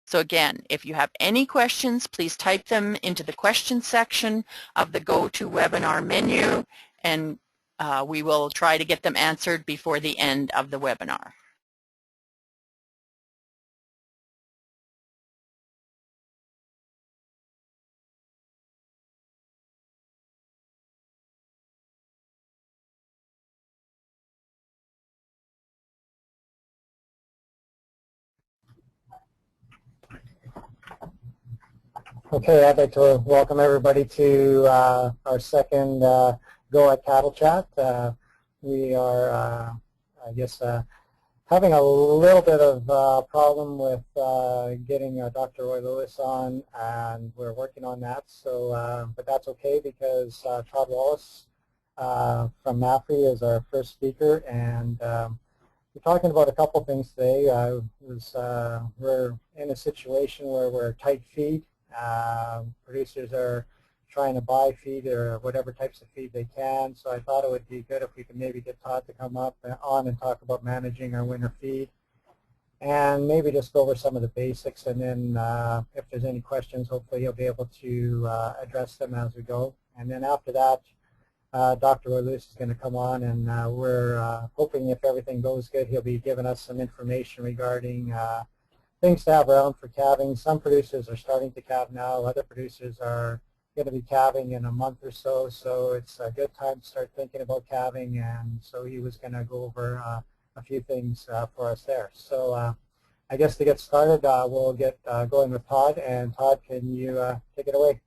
So again, if you have any questions, please type them into the question section of the GoToWebinar menu, and we will try to get them answered before the end of the webinar. Okay, I'd like to welcome everybody to our second Go at Cattle Chat. We are, I guess, having a little bit of problem with getting Dr. Roy Lewis on, and we're working on that. So, but that's okay because Tod Wallace from MAFRI is our first speaker, and we're talking about a couple things today. We're in a situation where we're tight feed. Producers are trying to buy feed or whatever types of feed they can, so I thought it would be good if we could maybe get Tod to come up on and talk about managing our winter feed, and maybe just go over some of the basics, and then if there's any questions, hopefully he'll be able to address them as we go. And then after that, Dr. Roy Lewis is going to come on, and we're hoping if everything goes good, he'll be giving us some information regarding things to have around for calving. Some producers are starting to calve now. Other producers are going to be calving in a month or so. So it's a good time to start thinking about calving. And so he was going to go over a few things for us there. So I guess to get started, we'll get going with Tod. And Tod, can you take it away?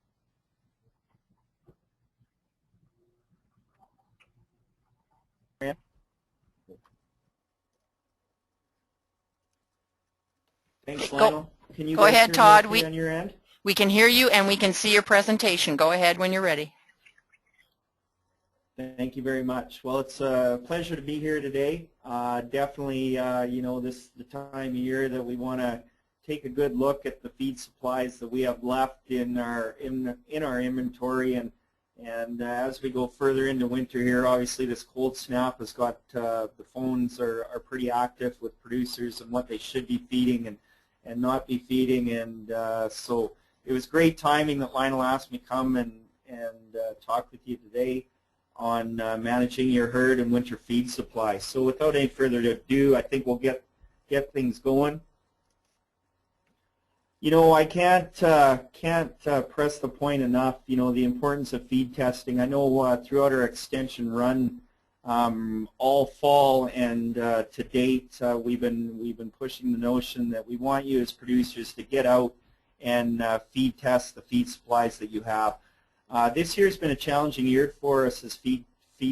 Thanks, Lionel. Can you go ahead, Tod. On your end? We can hear you and we can see your presentation. Go ahead when you're ready. Thank you very much. Well, it's a pleasure to be here today. Definitely, you know, this is the time of year that we want to take a good look at the feed supplies that we have left in our inventory, and as we go further into winter here, obviously this cold snap has got the phones are pretty active with producers and what they should be feeding and not be feeding, and so it was great timing that Lionel asked me to come and talk with you today on managing your herd and winter feed supply. So without any further ado, I think we'll get things going. You know, I can't press the point enough, you know, the importance of feed testing. I know throughout our extension run all fall and to date, we've been pushing the notion that we want you as producers to get out and feed test the feed supplies that you have. This year has been a challenging year for us as feed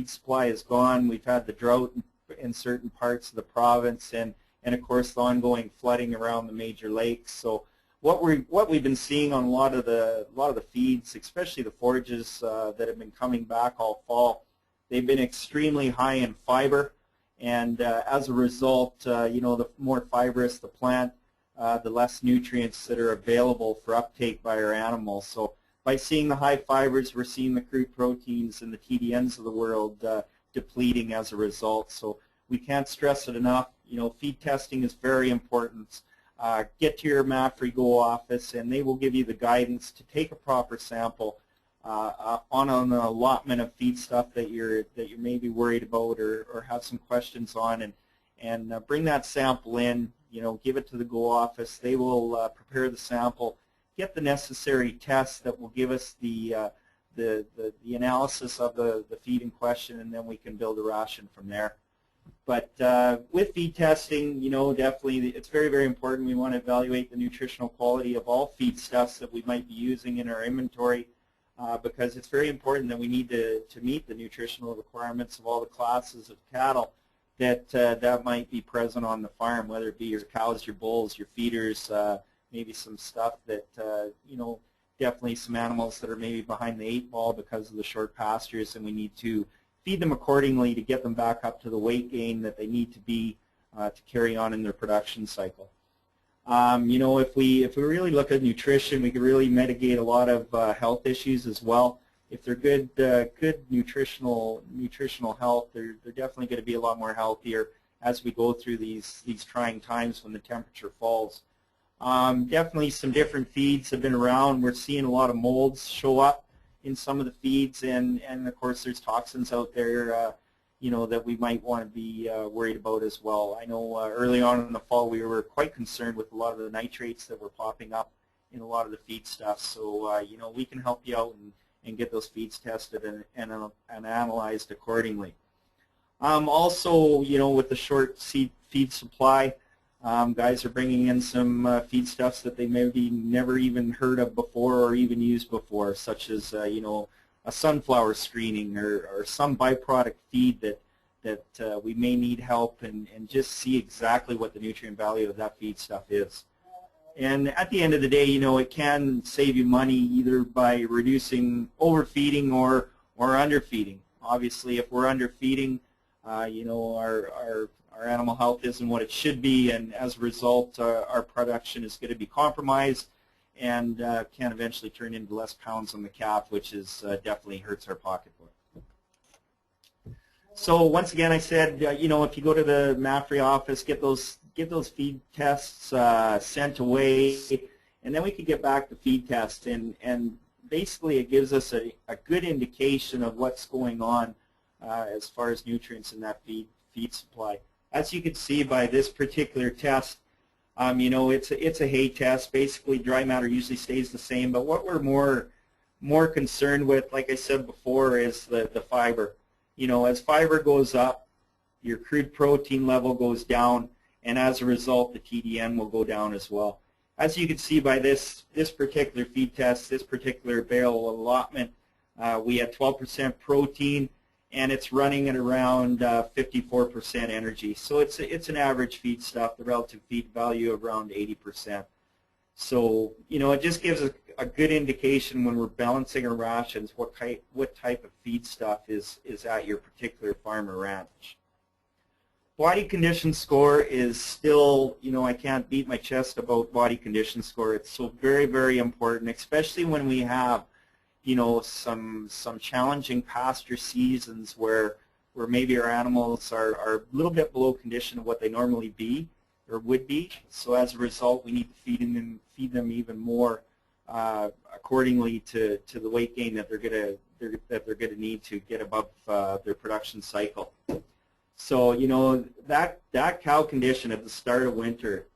supply is gone. We've had the drought in certain parts of the province, and of course the ongoing flooding around the major lakes. So what we've been seeing on a lot of the feeds, especially the forages that have been coming back all fall, they've been extremely high in fiber, and as a result, you know, the more fibrous the plant, the less nutrients that are available for uptake by our animals. So by seeing the high fibers, we're seeing the crude proteins and the TDNs of the world depleting as a result. So we can't stress it enough. You know, feed testing is very important. Get to your MAFRI Go office, and they will give you the guidance to take a proper sample on an allotment of feed stuff that you're maybe worried about or have some questions on, and bring that sample in. You know, give it to the Go office. They will prepare the sample, get the necessary tests that will give us the analysis of the feed in question, and then we can build a ration from there. But with feed testing, you know, definitely it's very, very important. We want to evaluate the nutritional quality of all feedstuffs that we might be using in our inventory because it's very important that we need to meet the nutritional requirements of all the classes of cattle that might be present on the farm, whether it be your cows, your bulls, your feeders, maybe some stuff that, you know, definitely some animals that are maybe behind the 8 ball because of the short pastures, and we need to feed them accordingly to get them back up to the weight gain that they need to be to carry on in their production cycle. You know, if we really look at nutrition, we can really mitigate a lot of health issues as well. If they're good nutritional health, they're definitely going to be a lot more healthier as we go through these trying times when the temperature falls. Definitely some different feeds have been around. We're seeing a lot of molds show up in some of the feeds, and of course there's toxins out there you know, that we might want to be worried about as well. I know early on in the fall we were quite concerned with a lot of the nitrates that were popping up in a lot of the feed stuff. So you know, we can help you out and get those feeds tested and analyzed accordingly. Also, you know, with the short feed supply, guys are bringing in some feedstuffs that they maybe never even heard of before or even used before, such as you know, a sunflower screening or some byproduct feed that we may need help and just see exactly what the nutrient value of that feedstuff is. And at the end of the day, you know, it can save you money either by reducing overfeeding or underfeeding. Obviously, if we're underfeeding, you know, our animal health isn't what it should be, and as a result, our production is going to be compromised and can eventually turn into less pounds on the calf, which is definitely hurts our pocketbook. So once again, I said, you know, if you go to the MAFRI office, get those feed tests sent away, and then we can get back to feed tests, and basically it gives us a good indication of what's going on as far as nutrients in that feed supply. As you can see by this particular test, you know, it's a hay test. Basically, dry matter usually stays the same, but what we're more concerned with, like I said before, is the fiber. You know, as fiber goes up, your crude protein level goes down, and as a result, the TDN will go down as well. As you can see by this particular feed test, this particular barrel allotment, we had 12% protein, and it's running at around 54% energy. So it's an average feed stuff, the relative feed value of around 80%. So, you know, it just gives a good indication when we're balancing our rations what type of feed stuff is at your particular farm or ranch. Body condition score is still, you know, I can't beat my chest about body condition score. It's so very, very important, especially when we have, you know, some challenging pasture seasons where maybe our animals are a little bit below condition of what they normally be or would be. So as a result, we need to feed them even more accordingly to the weight gain that they're gonna need to get above their production cycle. So, you know, that cow condition at the start of winter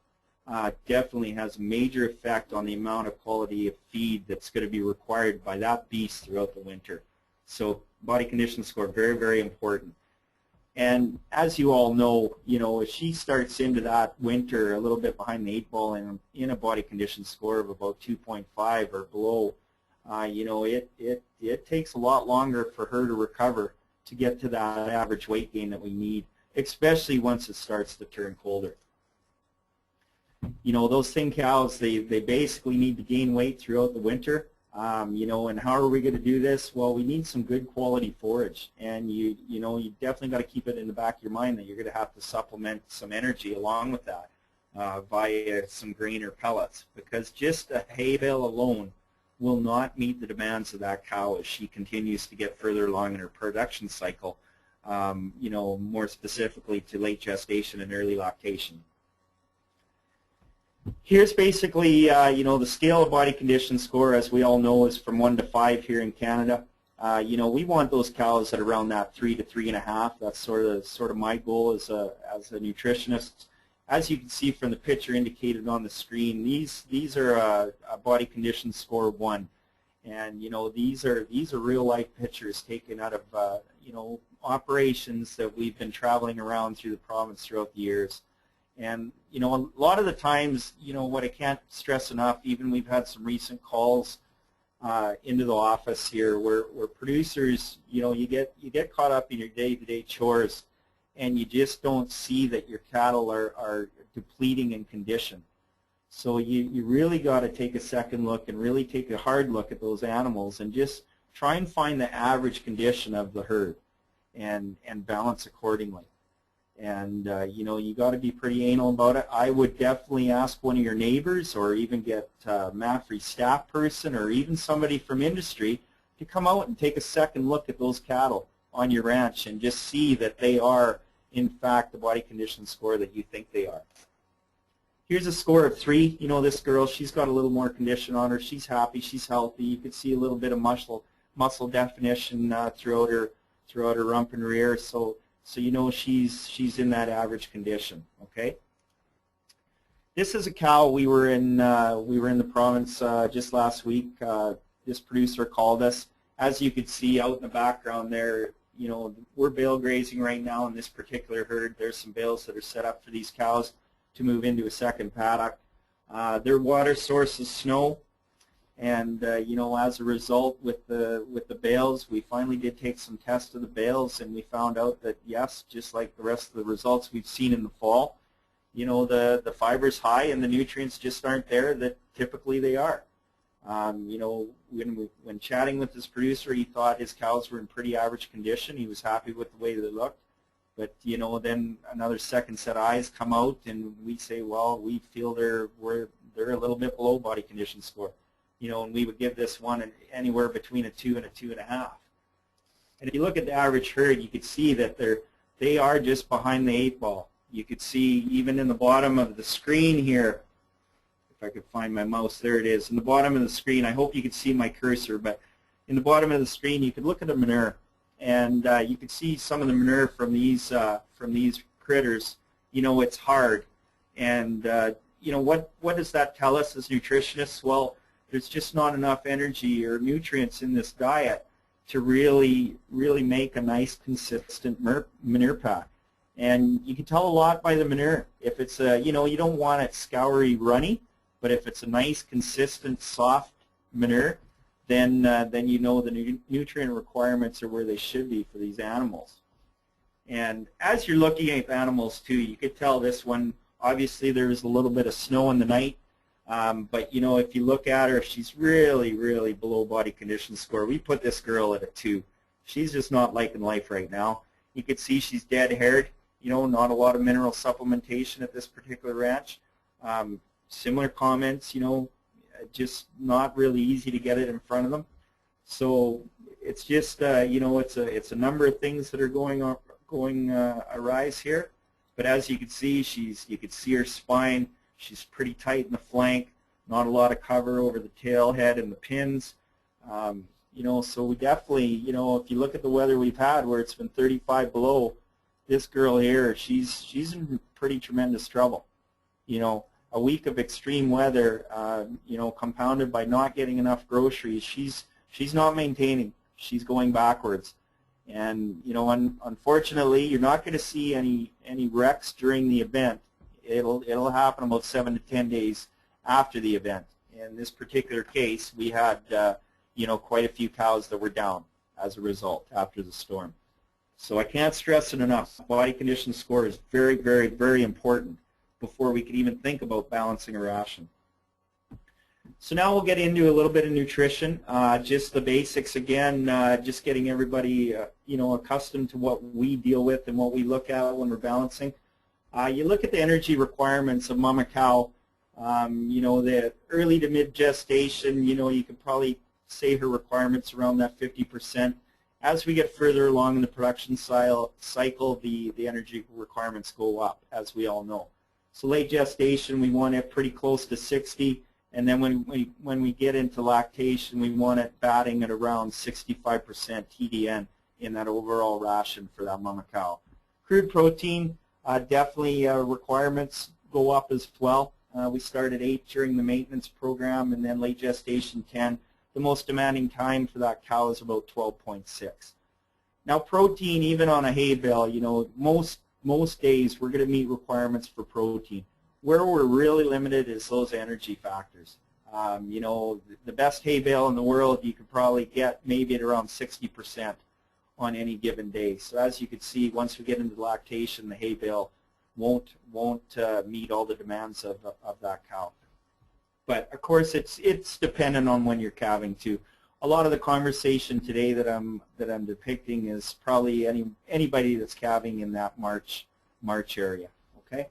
definitely has a major effect on the amount of quality of feed that's going to be required by that beast throughout the winter. So body condition score, very, very important. And as you all know, you know, if she starts into that winter a little bit behind the 8 ball and in a body condition score of about 2.5 or below, you know, it takes a lot longer for her to recover to get to that average weight gain that we need, especially once it starts to turn colder. You know, those thin cows, they basically need to gain weight throughout the winter. You know, and how are we going to do this? Well, we need some good quality forage, and you know, you definitely got to keep it in the back of your mind that you're going to have to supplement some energy along with that via some grain or pellets, because just a hay bale alone will not meet the demands of that cow as she continues to get further along in her production cycle, you know, more specifically to late gestation and early lactation. Here's basically, you know, the scale of body condition score, as we all know, is from 1 to 5 here in Canada. You know, we want those cows at around that 3 to 3.5. That's sort of my goal as a nutritionist. As you can see from the picture indicated on the screen, these are a body condition score 1, and you know, these are real life pictures taken out of you know, operations that we've been traveling around through the province throughout the years. And you know, a lot of the times, you know, what I can't stress enough, even we've had some recent calls into the office here where producers, you know, you get caught up in your day-to-day chores, and you just don't see that your cattle are depleting in condition. So you really got to take a second look and really take a hard look at those animals and just try and find the average condition of the herd and balance accordingly. And you know, you got to be pretty anal about it. I would definitely ask one of your neighbors, or even get a MAFRI staff person, or even somebody from industry to come out and take a second look at those cattle on your ranch and just see that they are, in fact, the body condition score that you think they are. Here's a score of 3. You know, this girl, she's got a little more condition on her. She's happy. She's healthy. You can see a little bit of muscle definition throughout her rump and rear. So you know she's in that average condition. Okay. This is a cow we were in the province just last week. This producer called us. As you could see out in the background there, you know, we're bale grazing right now in this particular herd. There's some bales that are set up for these cows to move into a second paddock. Their water source is snow, and you know, as a result with the bales, we finally did take some tests of the bales, and we found out that yes, just like the rest of the results we've seen in the fall, you know, the fiber's high and the nutrients just aren't there that typically they are. You know, when chatting with this producer, he thought his cows were in pretty average condition. He was happy with the way they looked. But, you know, then another second set of eyes come out and we say, well, we feel they're a little bit below body condition score. You know, and we would give this one anywhere between a 2 and a 2.5. And if you look at the average herd, you could see that they are just behind the 8 ball. You could see even in the bottom of the screen here, if I could find my mouse, there it is. In the bottom of the screen, I hope you could see my cursor, but in the bottom of the screen, you could look at the manure. And you can see some of the manure from these critters. You know, it's hard, and you know, what does that tell us as nutritionists? Well, there's just not enough energy or nutrients in this diet to really make a nice, consistent manure pack. And you can tell a lot by the manure. If it's you know, you don't want it scoury, runny, but if it's a nice, consistent, soft manure, then you know the nutrient requirements are where they should be for these animals. And as you're looking at animals too, you could tell this one, obviously there was a little bit of snow in the night, but you know, if you look at her, she's really below body condition score. We put this girl at a 2. She's just not liking life right now. You could see she's dead haired, you know, not a lot of mineral supplementation at this particular ranch. Similar comments, you know, just not really easy to get it in front of them. So it's just you know, it's a number of things that are going arise here. But as you can see, you could see her spine. She's pretty tight in the flank. Not a lot of cover over the tail head and the pins. You know, so we definitely, you know, if you look at the weather we've had where it's been 35 below, this girl here, she's in pretty tremendous trouble. You know, a week of extreme weather, you know, compounded by not getting enough groceries, she's not maintaining. She's going backwards. And, you know, unfortunately, you're not going to see any wrecks during the event. It'll happen about 7 to 10 days after the event. In this particular case, we had, you know, quite a few cows that were down as a result after the storm. So I can't stress it enough. Body condition score is very important before we can even think about balancing a ration. So now we'll get into a little bit of nutrition, just the basics again, just getting everybody you know, accustomed to what we deal with and what we look at when we're balancing. You look at the energy requirements of mama cow, you know, the early to mid gestation, you know, you could probably say her requirements around that 50%. As we get further along in the production cycle, the energy requirements go up, as we all know. So late gestation, we want it pretty close to 60, and then when we get into lactation, we want it batting at around 65% TDN in that overall ration for that mama cow. Crude protein, definitely requirements go up as well. We start at 8 during the maintenance program, and then late gestation 10. The most demanding time for that cow is about 12.6. Now protein, even on a hay bale, you know, most days we're going to meet requirements for protein. Where we're really limited is those energy factors. You know, the best hay bale in the world, you could probably get maybe at around 60% on any given day. So as you can see, once we get into lactation, the hay bale won't meet all the demands of that cow. But of course, it's dependent on when you're calving too. A lot of the conversation today that I'm depicting is probably anybody that's calving in that March area. Okay.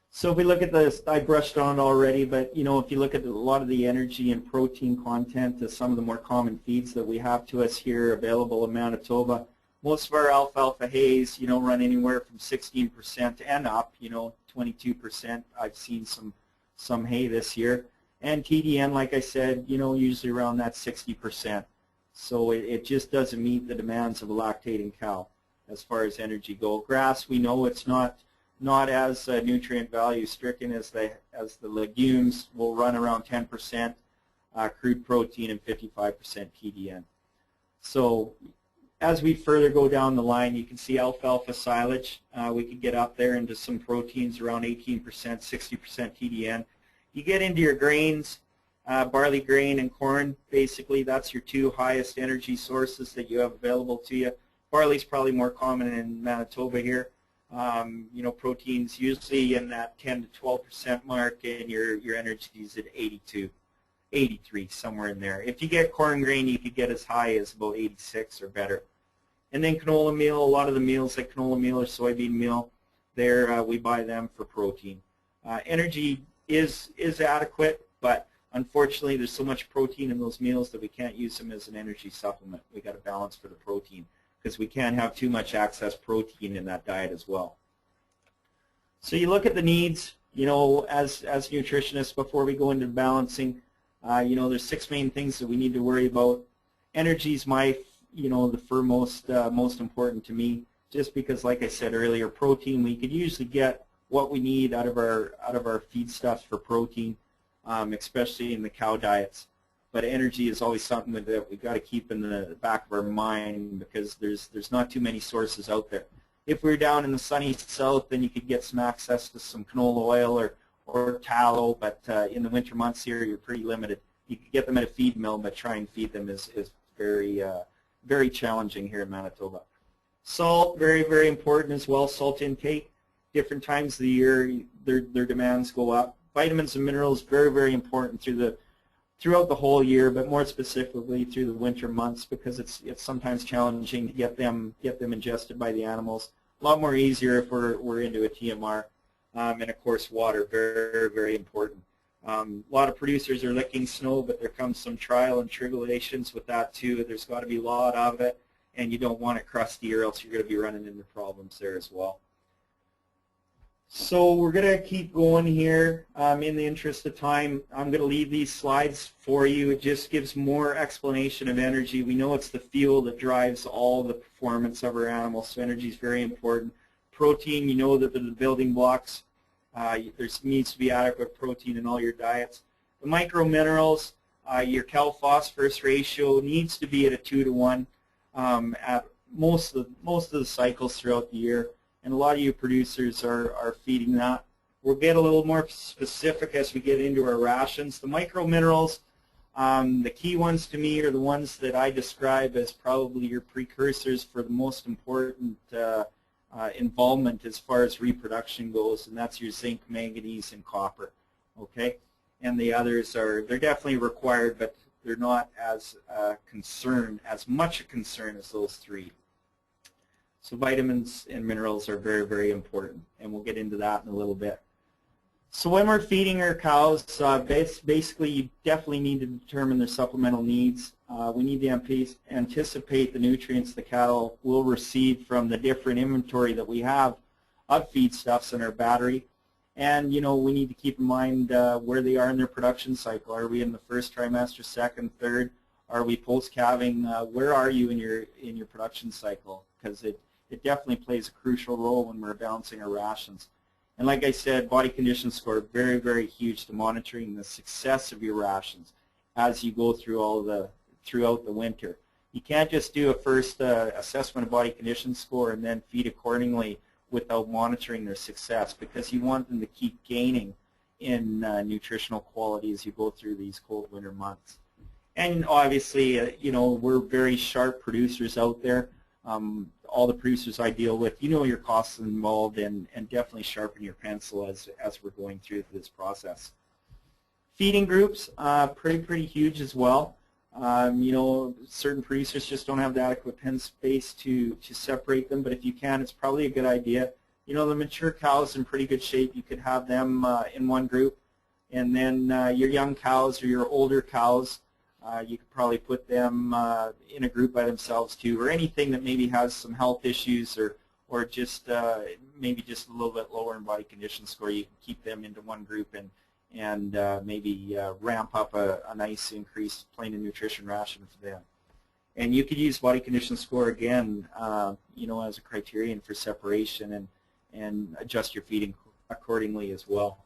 So if we look at this, I brushed on already, but you know, if you look at a lot of the energy and protein content of some of the more common feeds that we have to us here available in Manitoba, most of our alfalfa hays, you know, run anywhere from 16% and up, you know, 22%. I've seen some hay this year. And TDN, like I said, usually around that 60%. So it just doesn't meet the demands of a lactating cow as far as energy go. Grass, we know it's not as nutrient value stricken as the legumes. Will run around 10% crude protein and 55% TDN. So as we further go down the line, you can see alfalfa silage. We could get up there into some proteins around 18%, 60% TDN. You get into your grains, barley grain and corn. Basically, that's your two highest energy sources that you have available to you. Barley's probably more common in Manitoba here. Proteins usually in that 10 to 12% mark, and your energy is at 82, 83, somewhere in there. If you get corn grain, you could get as high as about 86 or better. And then canola meal, a lot of the meals like canola meal or soybean meal, we buy them for protein. Energy is adequate, but unfortunately there's so much protein in those meals that we can't use them as an energy supplement. We got to balance for the protein, because we can't have too much excess protein in that diet as well. So you look at the needs, as nutritionists, before we go into balancing, there's 6 main things that we need to worry about. Energy is the most important to me, just because, like I said earlier, protein, we could usually get what we need out of our feedstuffs for protein, especially in the cow diets. But energy is always something that we've got to keep in the back of our mind, because there's not too many sources out there. If we're down in the sunny south, then you could get some access to some canola oil or tallow, but in the winter months here, you're pretty limited. You could get them at a feed mill, but try and feed them is very, very challenging here in Manitoba. Salt, very, very important as well. Salt intake, different times of the year, their demands go up. Vitamins and minerals, very, very important throughout the whole year, but more specifically through the winter months, because it's sometimes challenging to get them ingested by the animals. A lot more easier if we're into a TMR. And of course, water, very, very important. A lot of producers are licking snow, but there comes some trial and tribulations with that too. There's got to be a lot of it, and you don't want it crusty, or else you're going to be running into problems there as well. So we're going to keep going here. In the interest of time, I'm going to leave these slides for you. It just gives more explanation of energy. We know it's the fuel that drives all the performance of our animals, so energy is very important. Protein, you know that the building blocks. There needs to be adequate protein in all your diets. The microminerals, your cal-phosphorus ratio needs to be at a 2-to-1 at most of the cycles throughout the year. And a lot of you producers are feeding that. We'll get a little more specific as we get into our rations. The microminerals, the key ones to me are the ones that I describe as probably your precursors for the most important involvement as far as reproduction goes, and that's your zinc, manganese, and copper. Okay, and the others they're definitely required, but they're not as much a concern as those 3. So vitamins and minerals are very, very important, and we'll get into that in a little bit. So when we're feeding our cows, basically you definitely need to determine their supplemental needs. We need to anticipate the nutrients the cattle will receive from the different inventory that we have of feedstuffs in our battery. And we need to keep in mind where they are in their production cycle. Are we in the first trimester, second, third? Are we post-calving? Where are you in your production cycle? Because it definitely plays a crucial role when we're balancing our rations. And like I said, body condition score, very, very huge to monitoring the success of your rations as you go throughout the winter. You can't just do a first assessment of body condition score and then feed accordingly without monitoring their success, because you want them to keep gaining in nutritional quality as you go through these cold winter months. And obviously, we're very sharp producers out there. All the producers I deal with, your costs involved, and definitely sharpen your pencil as we're going through this process. Feeding groups, pretty huge as well. Certain producers just don't have the adequate pen space to separate them, but if you can, it's probably a good idea. The mature cows in pretty good shape, you could have them in one group, and then your young cows or your older cows, you could probably put them in a group by themselves too, or anything that maybe has some health issues or just maybe just a little bit lower in body condition score, you can keep them into one group and maybe ramp up a nice increased plain and nutrition ration for them. And you could use body condition score again, you know, as a criterion for separation and adjust your feeding accordingly as well.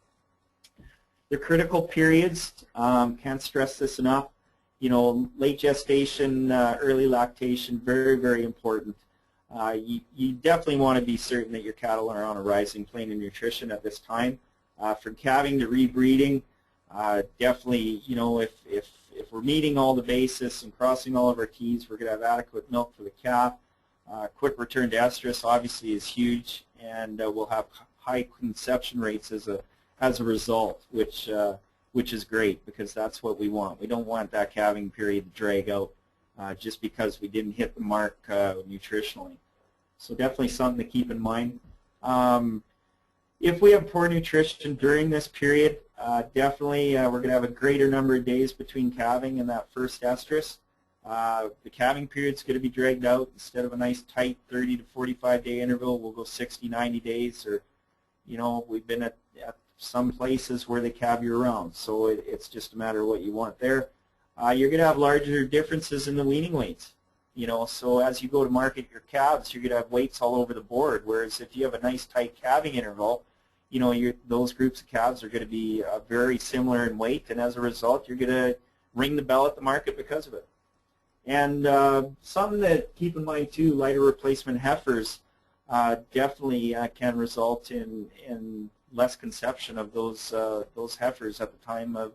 The critical periods, can't stress this enough. You know, late gestation, early lactation, very, very important. You definitely want to be certain that your cattle are on a rising plane of nutrition at this time. From calving to rebreeding, definitely, you know, if we're meeting all the bases and crossing all of our T's, we're going to have adequate milk for the calf. Quick return to estrus obviously is huge, and we'll have high conception rates as a result, which is great, because that's what we want. We don't want that calving period to drag out just because we didn't hit the mark nutritionally. So definitely something to keep in mind. If we have poor nutrition during this period, definitely we're going to have a greater number of days between calving and that first estrus. The calving period is going to be dragged out. Instead of a nice tight 30 to 45 day interval, we'll go 60, 90 days, or, you know, we've been at some places where they calve year round, so it's just a matter of what you want there. You're going to have larger differences in the weaning weights, you know, so as you go to market your calves, you're going to have weights all over the board, whereas if you have a nice tight calving interval, you know, those groups of calves are going to be very similar in weight, and as a result, you're going to ring the bell at the market because of it. And something to keep in mind too, lighter replacement heifers definitely can result in less conception of those heifers at the time of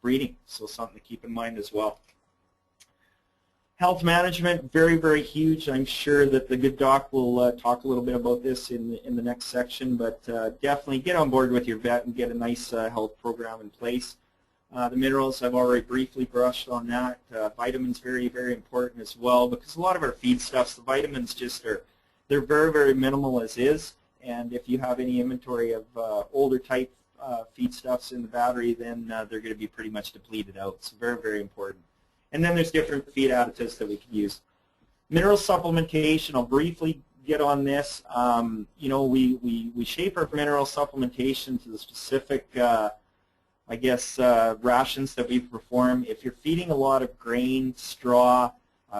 breeding, so something to keep in mind as well. Health management, very, very huge. I'm sure that the good doc will talk a little bit about this in the next section, but definitely get on board with your vet and get a nice health program in place. The minerals, I've already briefly brushed on that. Vitamins, very, very important as well, because a lot of our feedstuffs, the vitamins just they're very, very minimal as is, and if you have any inventory of older type feedstuffs in the battery, then they're going to be pretty much depleted out, so very, very important. And then there's different feed additives that we can use. Mineral supplementation, I'll briefly get on this. You know, we shape our mineral supplementation to the specific, I guess, rations that we perform. If you're feeding a lot of grain, straw,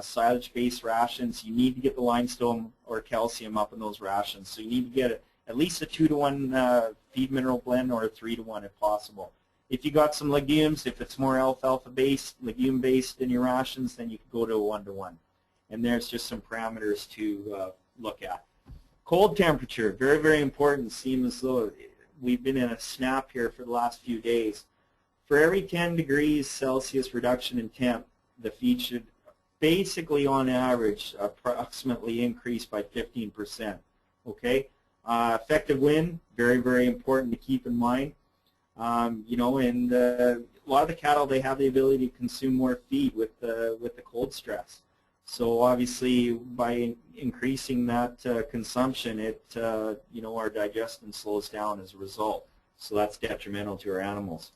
silage-based rations, you need to get the limestone or calcium up in those rations. So you need to get at least a 2-to-1 feed mineral blend, or a 3-to-1 if possible. If you got some legumes, if it's more alfalfa-based, legume-based in your rations, then you could go to a 1-to-1. And there's just some parameters to look at. Cold temperature, very, very important. Seems as though we've been in a snap here for the last few days. For every 10 degrees Celsius reduction in temp, the feed should basically, on average, approximately increase by 15%. Okay? Effective wind, very, very important to keep in mind. You know, and a lot of the cattle, they have the ability to consume more feed with the cold stress. So obviously, by increasing that consumption, you know, our digestion slows down as a result. So that's detrimental to our animals.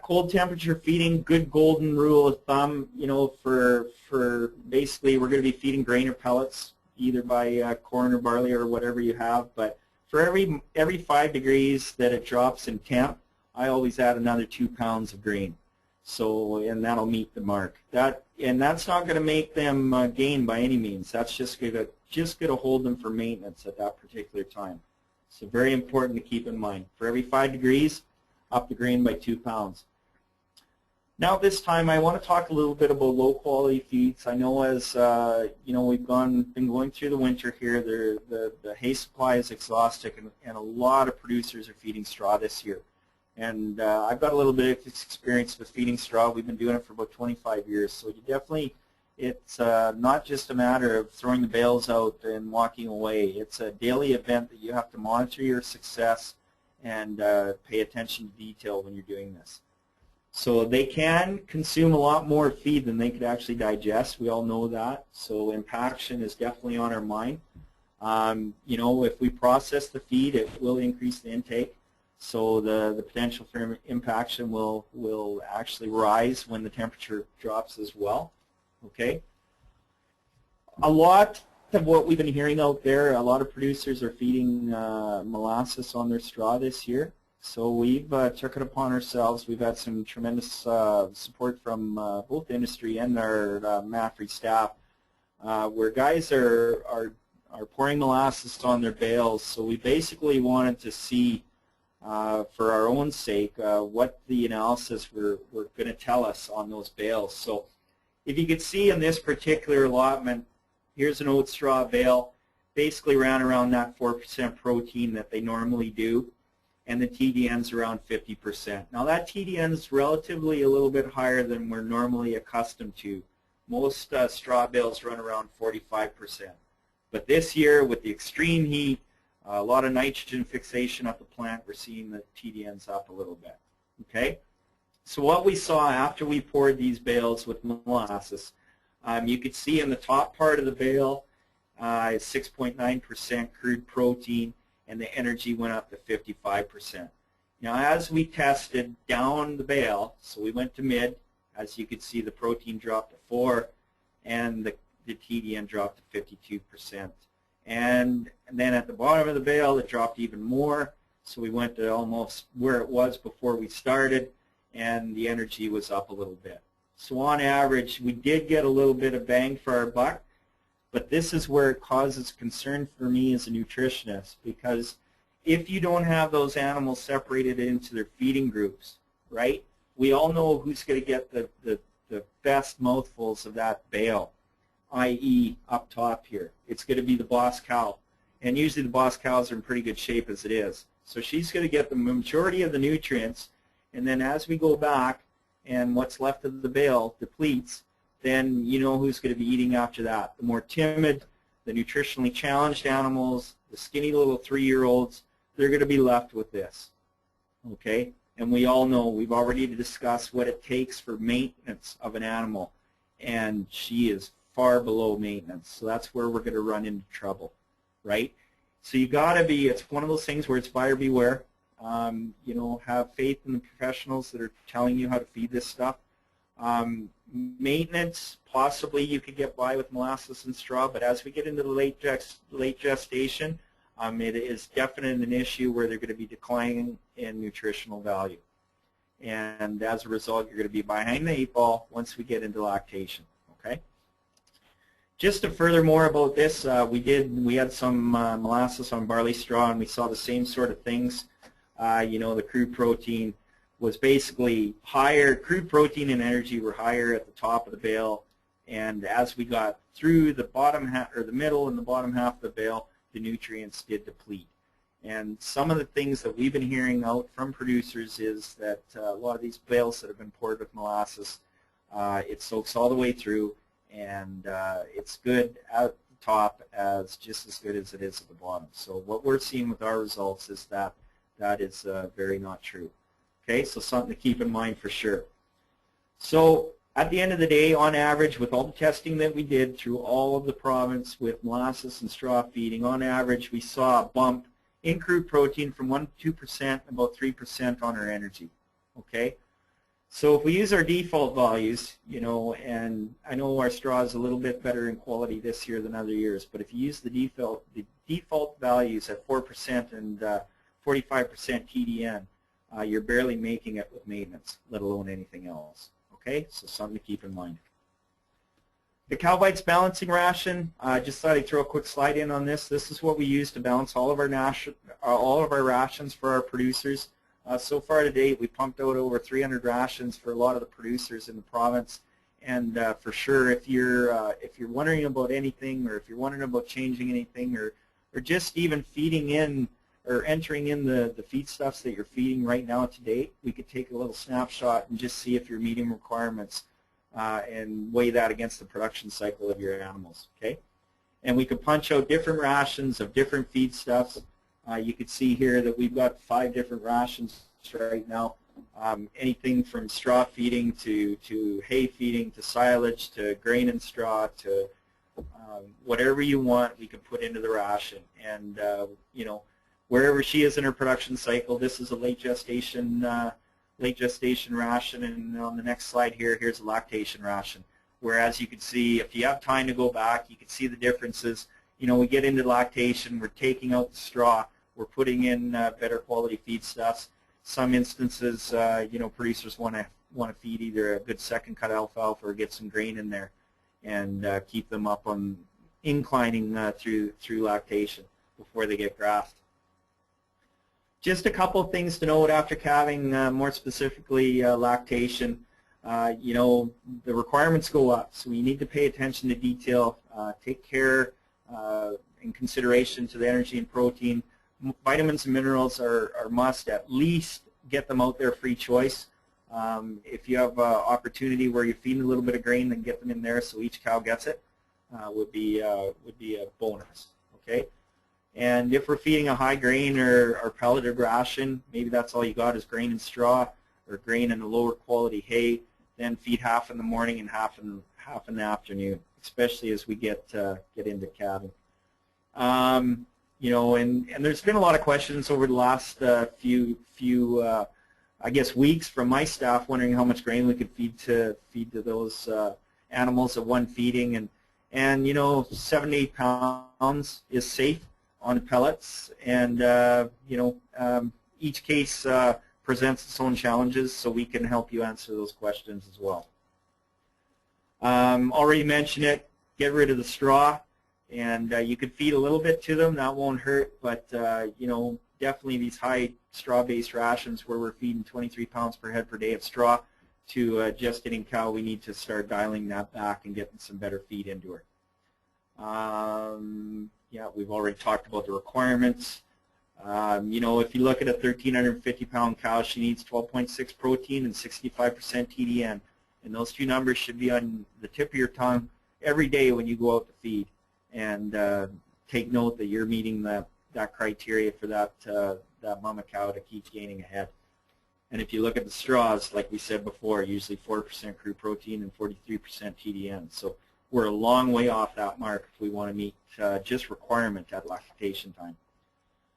Cold temperature feeding, good golden rule of thumb. You know, for basically, we're going to be feeding grain or pellets, either by corn or barley or whatever you have, but for every 5 degrees that it drops in temp, I always add another 2 pounds of grain. So, and that'll meet the mark. And that's not going to make them gain by any means. That's just going to hold them for maintenance at that particular time. So very important to keep in mind. For every 5 degrees, up the grain by 2 pounds. Now this time I want to talk a little bit about low quality feeds. I know as you know, we've been going through the winter here, the hay supply is exhausted, and a lot of producers are feeding straw this year. And I've got a little bit of experience with feeding straw. We've been doing it for about 25 years. So you definitely, it's not just a matter of throwing the bales out and walking away. It's a daily event that you have to monitor your success and pay attention to detail when you're doing this. So they can consume a lot more feed than they could actually digest. We all know that. So impaction is definitely on our mind. You know, if we process the feed, it will increase the intake. So the potential for impaction will actually rise when the temperature drops as well. Okay. A lot of what we've been hearing out there. A lot of producers are feeding molasses on their straw this year. So we've took it upon ourselves. We've had some tremendous support from both industry and our MAFRI staff, where guys are pouring molasses on their bales. So we basically wanted to see, for our own sake, what the analysis were going to tell us on those bales. So if you could see in this particular allotment, here's an oat straw bale, basically ran around that 4% protein that they normally do, and the TDN's around 50%. Now that TDN is relatively a little bit higher than we're normally accustomed to. Most straw bales run around 45%. But this year, with the extreme heat, a lot of nitrogen fixation at the plant, we're seeing the TDN's up a little bit. Okay? So what we saw after we poured these bales with molasses, you could see in the top part of the bale, 6.9% crude protein, and the energy went up to 55%. Now as we tested down the bale, so we went to mid, as you could see the protein dropped to 4 and the TDN dropped to 52%. And then at the bottom of the bale it dropped even more, so we went to almost where it was before we started, and the energy was up a little bit. So on average we did get a little bit of bang for our buck. But this is where it causes concern for me as a nutritionist, because if you don't have those animals separated into their feeding groups, right, we all know who's going to get the best mouthfuls of that bale, i.e. up top here. It's going to be the boss cow. And usually the boss cows are in pretty good shape as it is. So she's going to get the majority of the nutrients, and then as we go back and what's left of the bale depletes, then you know who's going to be eating after that. The more timid, the nutritionally challenged animals, the skinny little 3-year-olds, they're going to be left with this. Okay? And we all know, we've already discussed what it takes for maintenance of an animal, and she is far below maintenance. So that's where we're going to run into trouble, right? So you got to be, it's one of those things where it's buyer beware. You know, have faith in the professionals that are telling you how to feed this stuff. Maintenance, possibly you could get by with molasses and straw, but as we get into the late gestation, it is definitely an issue where they're going to be declining in nutritional value. And as a result, you're going to be behind the 8 ball once we get into lactation. Okay. Just to further more about this, we had some molasses on barley straw, and we saw the same sort of things. You know, the crude protein was basically higher. Crude protein and energy were higher at the top of the bale, and as we got through the bottom half, or the middle and the bottom half of the bale, the nutrients did deplete. And some of the things that we've been hearing out from producers is that a lot of these bales that have been poured with molasses, it soaks all the way through, and it's good at the top as just as good as it is at the bottom. So what we're seeing with our results is that that is very not true. Okay, so something to keep in mind for sure. So at the end of the day, on average, with all the testing that we did through all of the province with molasses and straw feeding, on average we saw a bump in crude protein from 1% to 2%, about 3% on our energy. Okay, so if we use our default values, you know, and I know our straw is a little bit better in quality this year than other years, but if you use the default values at 4% and 45% TDN, you're barely making it with maintenance, let alone anything else. Okay, so something to keep in mind. The Calvites balancing ration, I just thought I'd throw a quick slide in on this. This is what we use to balance all of our rations for our producers. So far to date, we pumped out over 300 rations for a lot of the producers in the province. And for sure, if you're wondering about anything, or if you're wondering about changing anything, or just even feeding in or entering in the feedstuffs that you're feeding right now to date, we could take a little snapshot and just see if you're meeting requirements and weigh that against the production cycle of your animals. Okay, and we could punch out different rations of different feedstuffs. You could see here that we've got 5 different rations right now. Anything from straw feeding to hay feeding to silage to grain and straw to whatever you want, we can put into the ration. And you know, wherever she is in her production cycle, this is a late gestation ration, and on the next slide here, here's a lactation ration. Whereas you can see, if you have time to go back, you can see the differences. you know, we get into lactation, we're taking out the straw, we're putting in better quality feedstuffs. Some instances, you know, producers want to feed either a good second cut alfalfa or get some grain in there and keep them up on inclining through lactation before they get grassed. Just a couple of things to note after calving, more specifically lactation. You know, the requirements go up, so you need to pay attention to detail, take care in consideration to the energy and protein. Vitamins and minerals are must. At least get them out there free choice. If you have opportunity where you're feeding a little bit of grain, then get them in there so each cow gets it. Would be a bonus. Okay. And if we're feeding a high grain or pelleted ration, maybe that's all you got is grain and straw or grain and a lower quality hay. Then feed half in the morning and half in the afternoon, especially as we get into calving. You know, and there's been a lot of questions over the last few I guess weeks from my staff wondering how much grain we could feed to those animals at one feeding, and you know, 7 to 8 pounds is safe on the pellets, and you know, each case presents its own challenges, so we can help you answer those questions as well. Already mentioned it, get rid of the straw, and you could feed a little bit to them, that won't hurt, but you know, definitely these high straw-based rations where we're feeding 23 pounds per head per day of straw to gestating cow, we need to start dialing that back and getting some better feed into her. Yeah, we've already talked about the requirements. You know, if you look at a 1,350-pound cow, she needs 12.6 protein and 65% TDN. And those two numbers should be on the tip of your tongue every day when you go out to feed. And take note that you're meeting that criteria for that mama cow to keep gaining ahead. And if you look at the straws, like we said before, usually 4% crude protein and 43% TDN. So we're a long way off that mark if we want to meet just requirement at lactation time.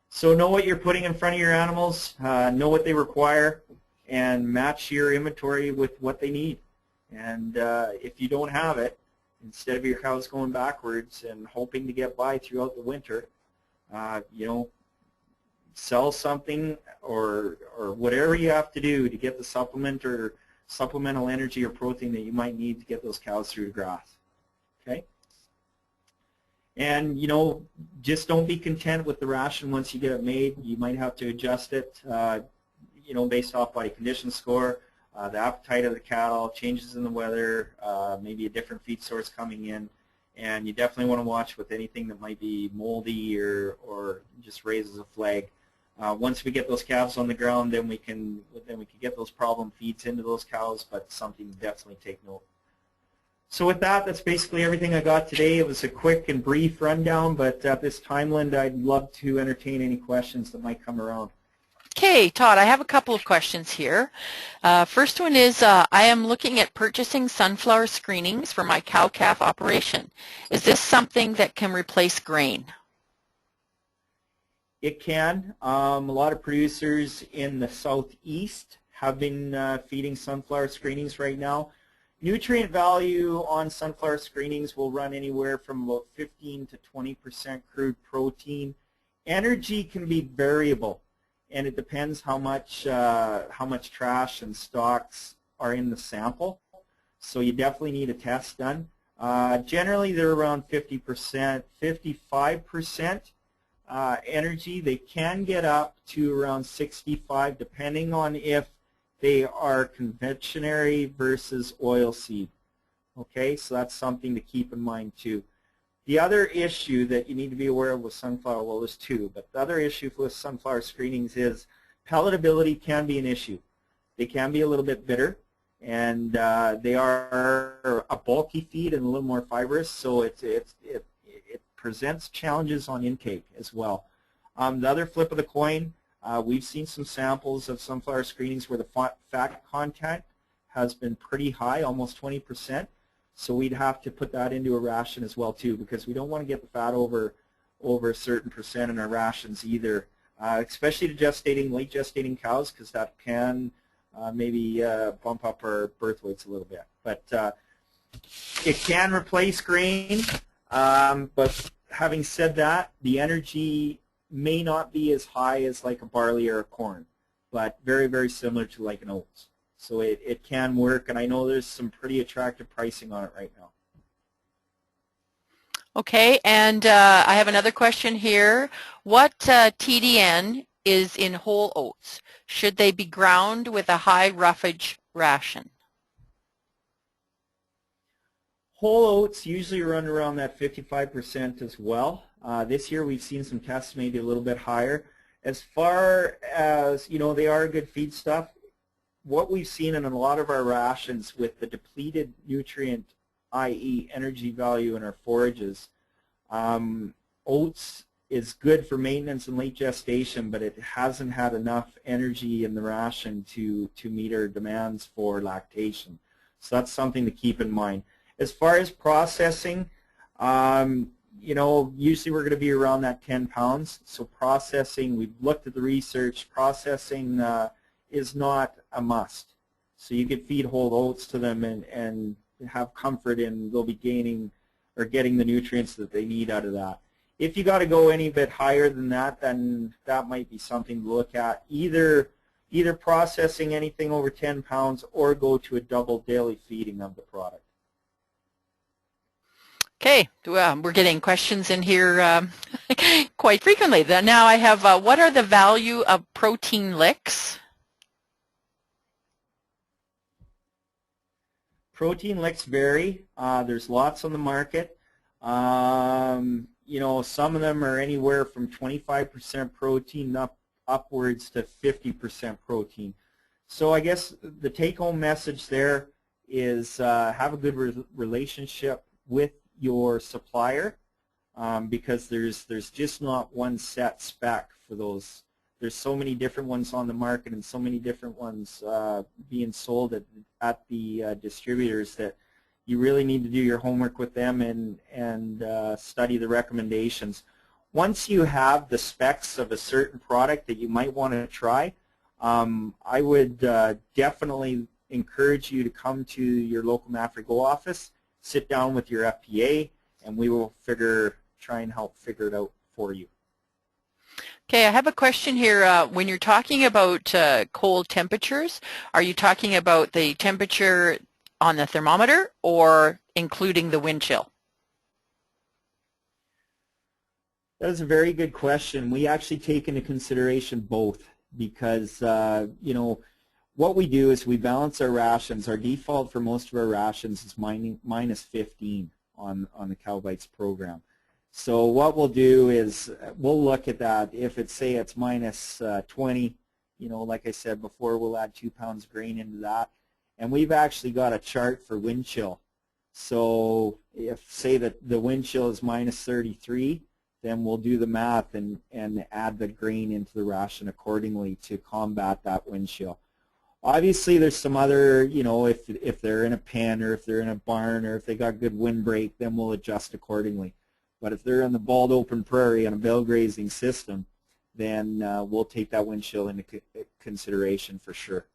So know what you're putting in front of your animals, know what they require, and match your inventory with what they need. And if you don't have it, instead of your cows going backwards and hoping to get by throughout the winter, you know, sell something or whatever you have to do to get the supplement or supplemental energy or protein that you might need to get those cows through the grass. Okay? And, you know, just don't be content with the ration once you get it made. You might have to adjust it, you know, based off body condition score, the appetite of the cattle, changes in the weather, maybe a different feed source coming in. And you definitely want to watch with anything that might be moldy or just raises a flag. Once we get those calves on the ground, then we can get those problem feeds into those cows, but something to definitely take note. So with that, that's basically everything I got today. It was a quick and brief rundown, but at this time, Linda, I'd love to entertain any questions that might come around. Okay, Todd, I have a couple of questions here. First one is, I am looking at purchasing sunflower screenings for my cow-calf operation. Is this something that can replace grain? It can. A lot of producers in the southeast have been feeding sunflower screenings right now. Nutrient value on sunflower screenings will run anywhere from about 15 to 20% crude protein. Energy can be variable, and it depends how much trash and stalks are in the sample. So you definitely need a test done. Generally, they're around 50%, 55% energy. They can get up to around 65, depending on if they are conventional versus oilseed. Okay, so that's something to keep in mind too. The other issue that you need to be aware of with sunflower, well, there's two, but the other issue with sunflower screenings is pelletability can be an issue. They can be a little bit bitter, and they are a bulky feed and a little more fibrous, so it presents challenges on intake as well. The other flip of the coin, we've seen some samples of sunflower screenings where the fat content has been pretty high, almost 20%. So we'd have to put that into a ration as well too, because we don't want to get the fat over a certain percent in our rations either, especially to late gestating cows, because that can maybe bump up our birth weights a little bit. But it can replace grain, but having said that, the energy may not be as high as like a barley or a corn, but very, very similar to like an oats. So it can work, and I know there's some pretty attractive pricing on it right now. Okay, and I have another question here. What TDN is in whole oats? Should they be ground with a high roughage ration? Whole oats usually run around that 55% as well. This year we've seen some tests maybe a little bit higher. As far as, you know, they are a good feed stuff. What we've seen in a lot of our rations with the depleted nutrient, i.e. energy value in our forages, oats is good for maintenance and late gestation, but it hasn't had enough energy in the ration to meet our demands for lactation. So that's something to keep in mind. As far as processing, you know, usually we're going to be around that 10 pounds. So processing, we've looked at the research, processing is not a must. So you could feed whole oats to them and have comfort in they'll be gaining or getting the nutrients that they need out of that. If you got to go any bit higher than that, then that might be something to look at. Either processing anything over 10 pounds or go to a double daily feeding of the product. Okay, we're getting questions in here quite frequently. Now I have, what are the value of protein licks? Protein licks vary. There's lots on the market. You know, some of them are anywhere from 25% protein upwards to 50% protein. So I guess the take-home message there is have a good relationship with your supplier, because there's just not one set spec for those. There's so many different ones on the market and so many different ones being sold at the distributors that you really need to do your homework with them and study the recommendations. Once you have the specs of a certain product that you might want to try, I would definitely encourage you to come to your local MAFRI Go office, sit down with your FPA, and we will try and help figure it out for you. Okay, I have a question here. When you're talking about cold temperatures, are you talking about the temperature on the thermometer or including the wind chill? That is a very good question. We actually take into consideration both because, you know, what we do is we balance our rations. Our default for most of our rations is minus 15 on the Cow Bites program. So what we'll do is we'll look at that. If it's, say, it's minus 20, you know, like I said before, we'll add 2 pounds of grain into that. And we've actually got a chart for wind chill. So if, say, that the wind chill is minus 33, then we'll do the math and add the grain into the ration accordingly to combat that wind chill. Obviously, there's some other, you know, if they're in a pen or if they're in a barn or if they got good windbreak, then we'll adjust accordingly. But if they're in the bald open prairie on a bale grazing system, then we'll take that wind chill into consideration for sure.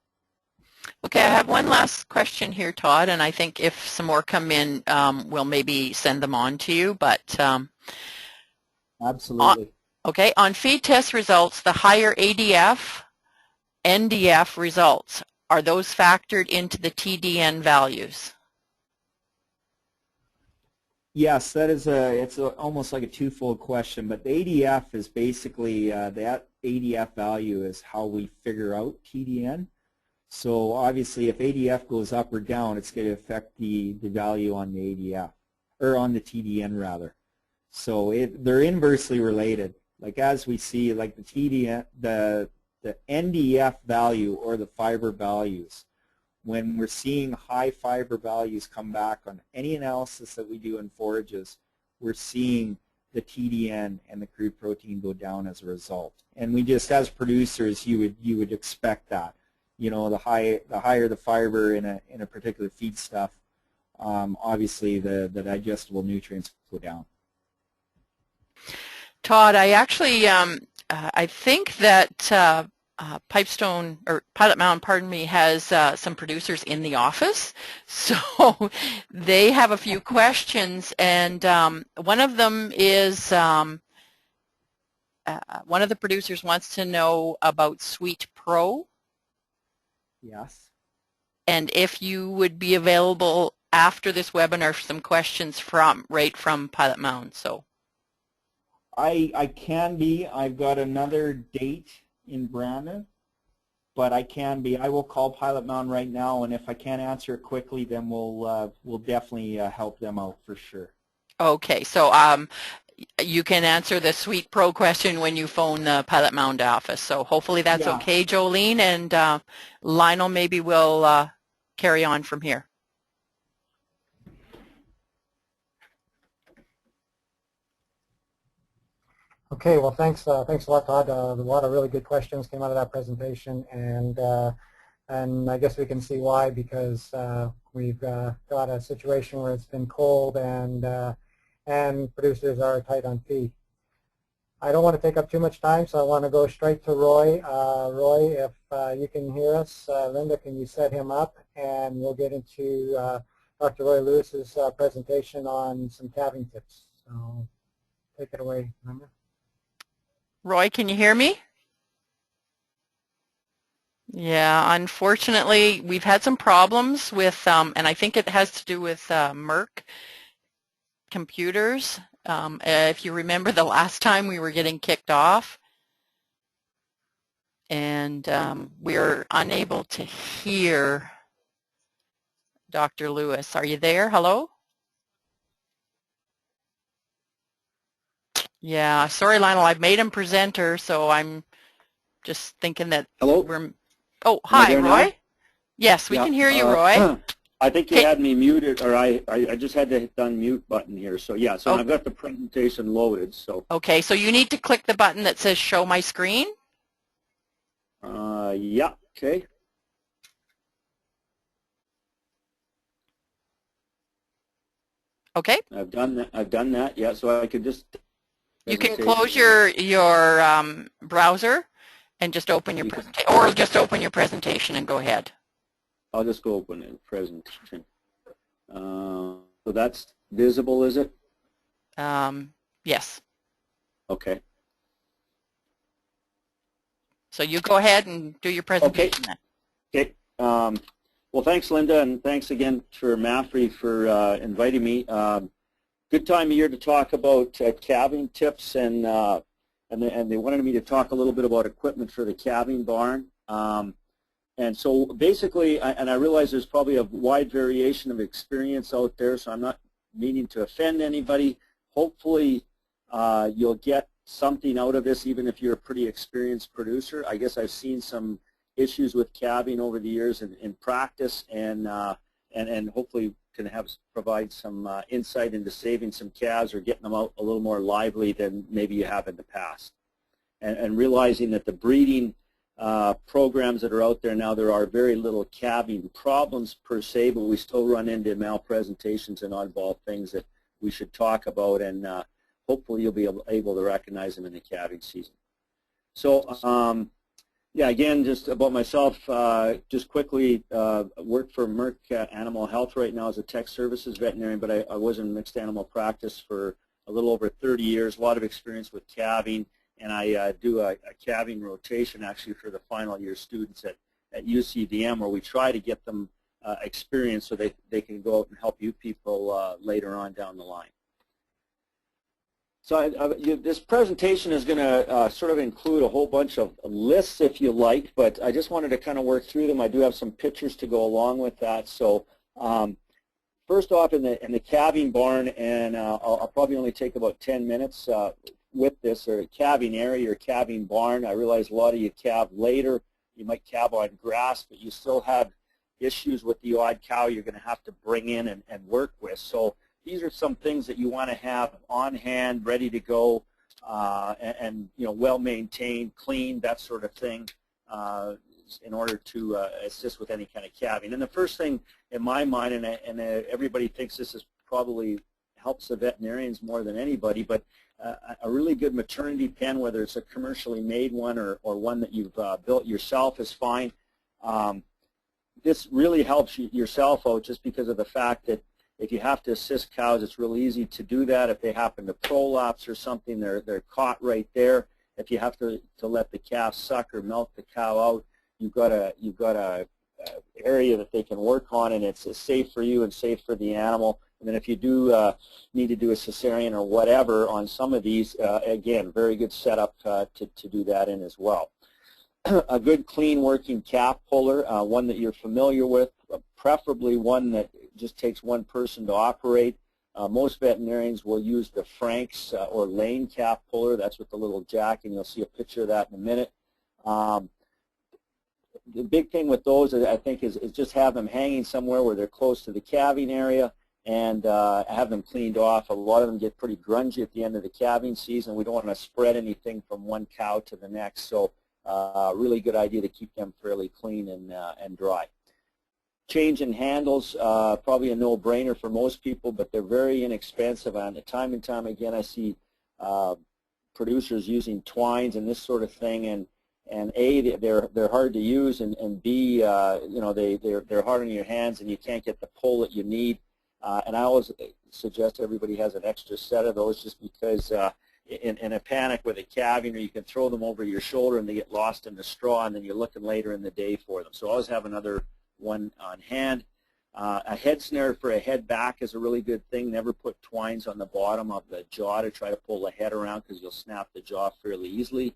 Okay, I have one last question here, Todd, and I think if some more come in, we'll maybe send them on to you. But absolutely. Okay, on feed test results, the higher ADF, NDF results, are those factored into the TDN values? Yes, that is almost like a twofold question, but the ADF is basically, that ADF value is how we figure out TDN. So obviously if ADF goes up or down, it's going to affect the value on the ADF, or on the TDN rather. So they're inversely related. Like as we see, like the TDN, the NDF value or the fiber values, when we're seeing high fiber values come back on any analysis that we do in forages, we're seeing the TDN and the crude protein go down as a result. And we just, as producers, you would expect that. You know, the higher the fiber in a particular feedstuff, obviously the digestible nutrients go down. Todd, I actually I think that Pipestone, or Pilot Mound, pardon me, has some producers in the office, so they have a few questions, and one of them is one of the producers wants to know about Suite Pro. Yes. And if you would be available after this webinar for some questions right from Pilot Mound. So I can be. I've got another date in Brandon, but I can be. I will call Pilot Mound right now, and if I can't answer it quickly, then we'll definitely help them out for sure. okay, so you can answer the Suite Pro question when you phone the Pilot Mound office. So hopefully that's okay, Jolene, and Lionel maybe will carry on from here. Okay, well, thanks a lot, Todd. A lot of really good questions came out of that presentation, and I guess we can see why, because we've got a situation where it's been cold and producers are tight on feed. I don't want to take up too much time, so I want to go straight to Roy. Roy, if you can hear us, Linda, can you set him up, and we'll get into Dr. Roy Lewis's presentation on some calving tips. So take it away, Linda. Roy, can you hear me? Yeah, unfortunately, we've had some problems with, and I think it has to do with Merck computers. If you remember the last time we were getting kicked off, and we're unable to hear Dr. Lewis. Are you there? Hello? Yeah, sorry, Lionel. I've made him presenter, so I'm just thinking that we're... Oh, hi, Roy. Now? Yes, we can hear you, Roy. I think you had me muted, or I just had to hit the unmute button here. So yeah, so I've got the presentation loaded. So okay, so you need to click the button that says Show My Screen. Yeah. Okay. Okay. I've done that. I've done that. Yeah. So I could just. You can close your browser and just open your presentation, or just open your presentation and go ahead. I'll just go open the presentation. So that's visible, is it? Yes. Okay. So you go ahead and do your presentation. Okay. Well, thanks, Linda, and thanks again for MAFRI for inviting me. Good time of year to talk about calving tips, and they wanted me to talk a little bit about equipment for the calving barn. And so basically, and I realize there's probably a wide variation of experience out there, so I'm not meaning to offend anybody. Hopefully, you'll get something out of this, even if you're a pretty experienced producer. I guess I've seen some issues with calving over the years in practice, and hopefully can provide some insight into saving some calves or getting them out a little more lively than maybe you have in the past. And realizing that the breeding programs that are out there now, there are very little calving problems per se, but we still run into malpresentations and oddball things that we should talk about, and hopefully you'll be able to recognize them in the calving season. So yeah, again, just about myself, just quickly, work for Merck Animal Health right now as a tech services veterinarian, but I was in mixed animal practice for a little over 30 years, a lot of experience with calving, and I do a calving rotation actually for the final year students at UCDM, where we try to get them experience so they can go out and help you people later on down the line. So this presentation is going to sort of include a whole bunch of lists, if you like, but I just wanted to kind of work through them. I do have some pictures to go along with that. So first off, in the calving barn, and I'll probably only take about 10 minutes with this, or calving area or calving barn. I realize a lot of you calve later. You might calve on grass, but you still have issues with the odd cow you're going to have to bring in and work with. So these are some things that you want to have on hand, ready to go, and you know, well maintained, clean, that sort of thing, in order to assist with any kind of calving. And the first thing in my mind, and everybody thinks this is probably helps the veterinarians more than anybody, but a really good maternity pen, whether it's a commercially made one or one that you've built yourself, is fine. This really helps yourself out just because of the fact that if you have to assist cows, it's real easy to do that. If they happen to prolapse or something, they're caught right there. If you have to let the calf suck or milk the cow out, you've got a area that they can work on, and it's safe for you and safe for the animal. And then if you do need to do a cesarean or whatever on some of these, again, very good setup to do that in as well. A good clean working calf puller, one that you're familiar with, preferably one that just takes one person to operate. Most veterinarians will use the Frank's or Lane calf puller. That's with the little jack, and you'll see a picture of that in a minute. The big thing with those, I think, is just have them hanging somewhere where they're close to the calving area, and have them cleaned off. A lot of them get pretty grungy at the end of the calving season. We don't want to spread anything from one cow to the next, so really good idea to keep them fairly clean and dry. Changing handles, probably a no-brainer for most people, but they're very inexpensive. And time and time again, I see producers using twines and this sort of thing, and A, they're hard to use, and B, you know, they're hard on your hands, and you can't get the pull that you need. And I always suggest everybody has an extra set of those, just because in a panic with a calving, or you can throw them over your shoulder and they get lost in the straw, and then you're looking later in the day for them. So always have another one on hand. A head snare for a head back is a really good thing. Never put twines on the bottom of the jaw to try to pull the head around, because you'll snap the jaw fairly easily.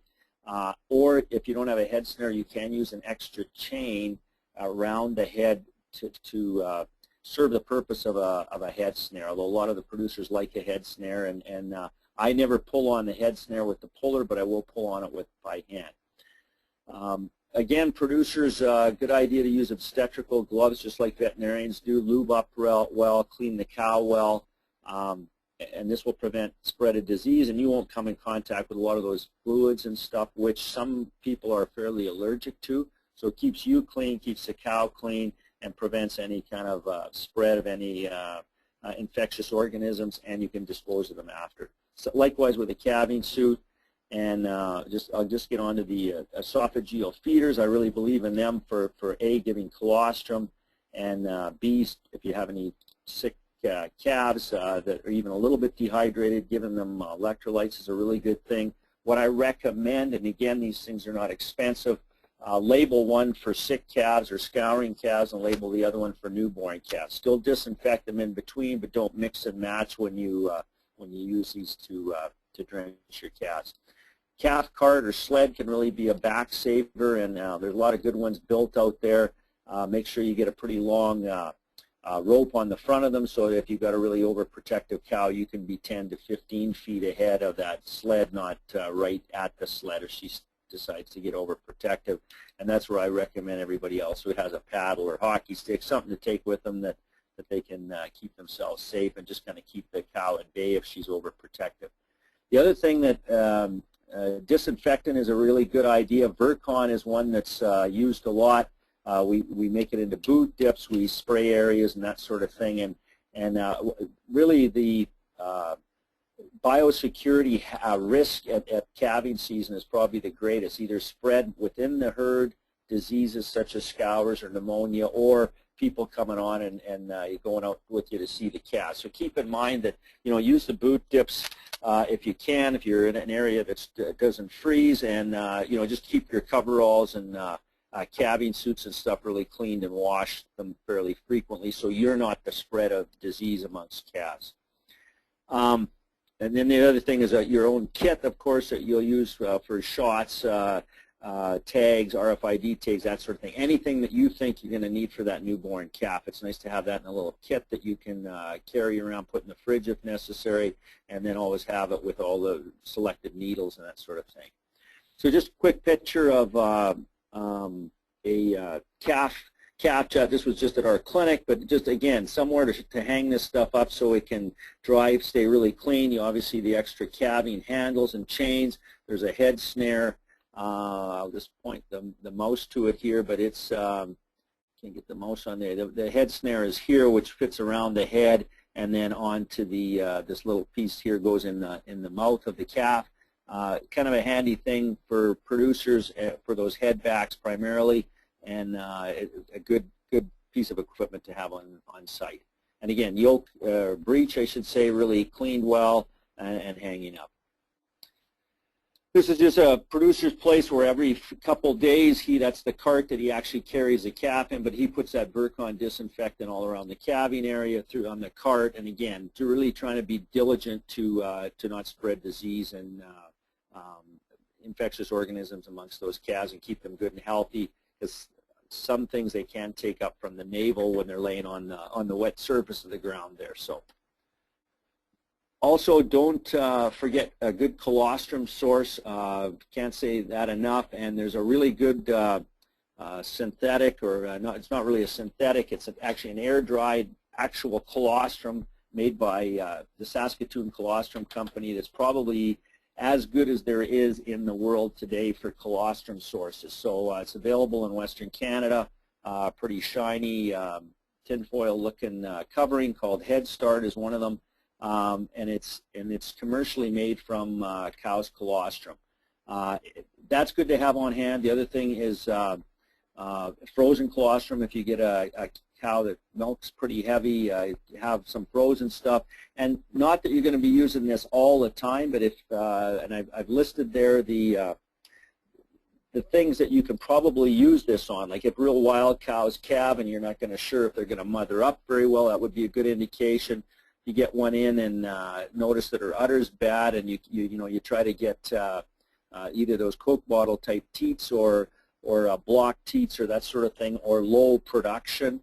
Or if you don't have a head snare, you can use an extra chain around the head to serve the purpose of a head snare, although a lot of the producers like a head snare, and I never pull on the head snare with the puller, but I will pull on it by hand. Again, producers, good idea to use obstetrical gloves, just like veterinarians do. Lube up well, clean the cow well, and this will prevent spread of disease, and you won't come in contact with a lot of those fluids and stuff, which some people are fairly allergic to. So it keeps you clean, keeps the cow clean, and prevents any kind of spread of any infectious organisms, and you can dispose of them after. So likewise with a calving suit. And I'll just get on to the esophageal feeders. I really believe in them for A, giving colostrum, and B, if you have any sick calves that are even a little bit dehydrated, giving them electrolytes is a really good thing. What I recommend, and again, these things are not expensive, label one for sick calves or scouring calves and label the other one for newborn calves. Still disinfect them in between, but don't mix and match when you use these to drench your calves. Calf cart or sled can really be a back saver, and there's a lot of good ones built out there. Make sure you get a pretty long rope on the front of them, so that if you've got a really overprotective cow, you can be 10 to 15 feet ahead of that sled, not right at the sled if she decides to get overprotective. And that's where I recommend everybody else who has a paddle or hockey stick, something to take with them that they can keep themselves safe and just kind of keep the cow at bay if she's overprotective. The other thing that disinfectant is a really good idea. Virkon is one that's used a lot. We make it into boot dips, we spray areas and that sort of thing, and really the biosecurity risk at calving season is probably the greatest, either spread within the herd, diseases such as scours or pneumonia, or people coming on and going out with you to see the calves. So keep in mind that, use the boot dips if you can, if you're in an area that doesn't freeze, and just keep your coveralls and calving suits and stuff really cleaned and wash them fairly frequently, so you're not the spread of disease amongst calves. And then the other thing is your own kit, of course, that you'll use for shots, tags, RFID tags, that sort of thing. Anything that you think you're going to need for that newborn calf. It's nice to have that in a little kit that you can carry around, put in the fridge if necessary, and then always have it with all the selected needles and that sort of thing. So just a quick picture of a calf chat. This was just at our clinic, but just again, somewhere to hang this stuff up so it can dry, stay really clean. You obviously the extra calving handles and chains. There's a head snare. I'll just point the mouse to it here, but it's can't get the mouse on there. The head snare is here, which fits around the head, and then onto the this little piece here goes in the mouth of the calf. Kind of a handy thing for producers for those head backs primarily, and a good piece of equipment to have on site. And again, yoke breech, I should say, really cleaned well and hanging up. This is just a producer's place where every couple days that's the cart that he actually carries the calf in, but he puts that Virkon disinfectant all around the calving area on the cart, and again, to really trying to be diligent to not spread disease and infectious organisms amongst those calves and keep them good and healthy, because some things they can take up from the navel when they're laying on the wet surface of the ground there. So. Also, don't forget a good colostrum source. Can't say that enough. And there's a really good synthetic, or it's not really a synthetic. It's actually an air-dried actual colostrum made by the Saskatoon Colostrum Company. That's probably as good as there is in the world today for colostrum sources. So it's available in Western Canada. Pretty shiny tinfoil-looking covering called Head Start is one of them. And it's commercially made from cow's colostrum. That's good to have on hand. The other thing is frozen colostrum. If you get a cow that milks pretty heavy, have some frozen stuff. And not that you're going to be using this all the time, but if and I've listed there the things that you can probably use this on. Like if real wild cows calve and you're not going to sure if they're going to mother up very well, that would be a good indication. You get one in and notice that her udder's bad, and you try to get either those Coke bottle type teats or block teats or that sort of thing, or low production.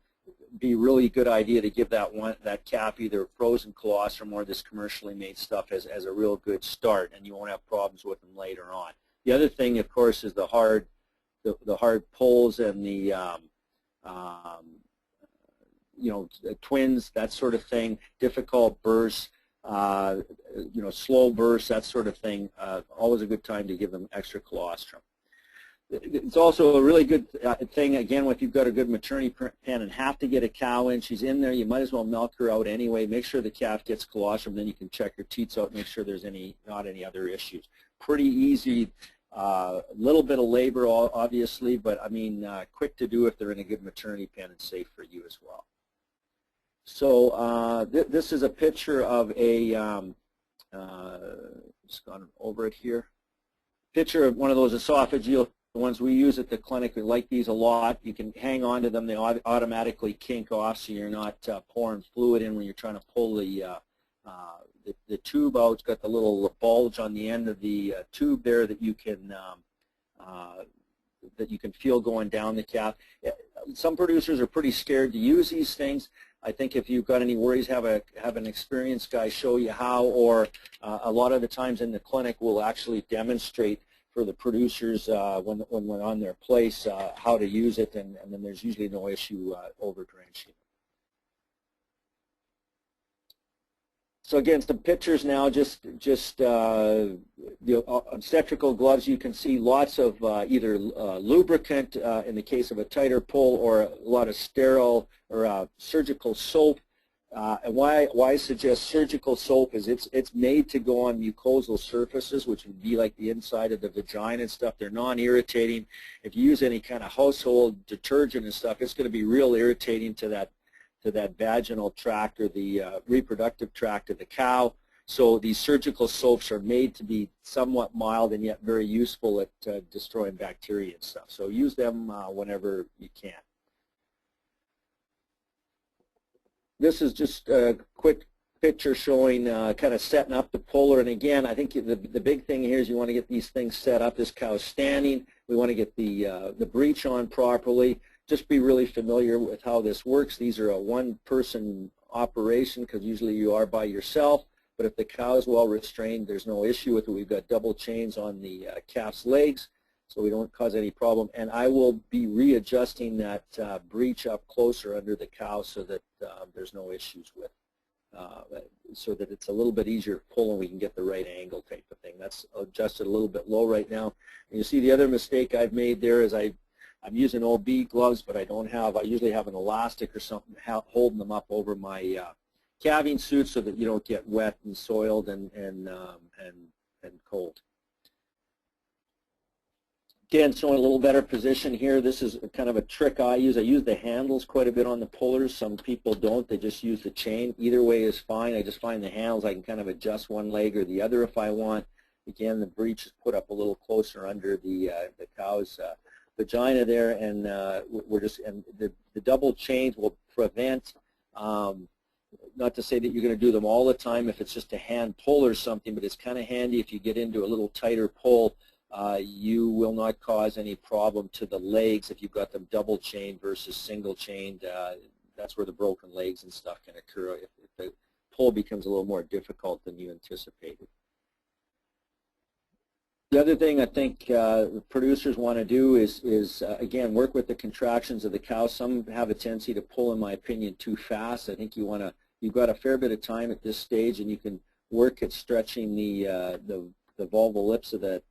Be really good idea to give that calf either frozen colostrum or this commercially made stuff as a real good start, and you won't have problems with them later on. The other thing, of course, is the hard pulls and the twins, that sort of thing, difficult bursts, slow bursts, that sort of thing. Always a good time to give them extra colostrum. It's also a really good thing, again, if you've got a good maternity pen and have to get a cow in, she's in there, you might as well milk her out anyway. Make sure the calf gets colostrum, then you can check her teats out, make sure there's not any other issues. Pretty easy, little bit of labor, obviously, but I mean, quick to do if they're in a good maternity pen and safe for you as well. So this is a picture of a, just gone over it here, picture of one of those esophageal, the ones we use at the clinic. We like these a lot. You can hang on to them. They automatically kink off so you're not pouring fluid in when you're trying to pull the tube out. It's got the little bulge on the end of the tube there that you can feel going down the calf. Some producers are pretty scared to use these things. I think if you've got any worries, have an experienced guy show you how, or a lot of the times in the clinic we'll actually demonstrate for the producers when we're on their place how to use it, and then there's usually no issue over drenching. So again, some pictures now, just the obstetrical gloves. You can see lots of either lubricant in the case of a tighter pull, or a lot of sterile or surgical soap. And why I suggest surgical soap is it's made to go on mucosal surfaces, which would be like the inside of the vagina and stuff. They're non-irritating. If you use any kind of household detergent and stuff, it's going to be real irritating to that vaginal tract or the reproductive tract of the cow. So these surgical soaps are made to be somewhat mild and yet very useful at destroying bacteria and stuff. So use them whenever you can. This is just a quick picture showing kind of setting up the puller. And again, I think the big thing here is you want to get these things set up. This cow's standing. We want to get the breech on properly. Just be really familiar with how this works. These are a one-person operation because usually you are by yourself. But if the cow is well restrained, there's no issue with it. We've got double chains on the calf's legs, so we don't cause any problem. And I will be readjusting that breech up closer under the cow so that there's no issues with, so that it's a little bit easier to pull and we can get the right angle type of thing. That's adjusted a little bit low right now. And you see the other mistake I've made there is I'm using OB gloves, but I usually have an elastic or something holding them up over my calving suits so that you don't get wet and soiled and cold. Again, showing a little better position here. This is kind of a trick I use. I use the handles quite a bit on the pullers. Some people don't. They just use the chain. Either way is fine. I just find the handles, I can kind of adjust one leg or the other if I want. Again, the breech is put up a little closer under the cow's vagina there, and the double chains will prevent, not to say that you're going to do them all the time if it's just a hand pull or something, but it's kind of handy if you get into a little tighter pull. You will not cause any problem to the legs if you've got them double chained versus single chained. That's where the broken legs and stuff can occur if the pull becomes a little more difficult than you anticipated. The other thing I think producers want to do is again, work with the contractions of the cow. Some have a tendency to pull, in my opinion, too fast. I think you've got a fair bit of time at this stage, and you can work at stretching the vulval lips of that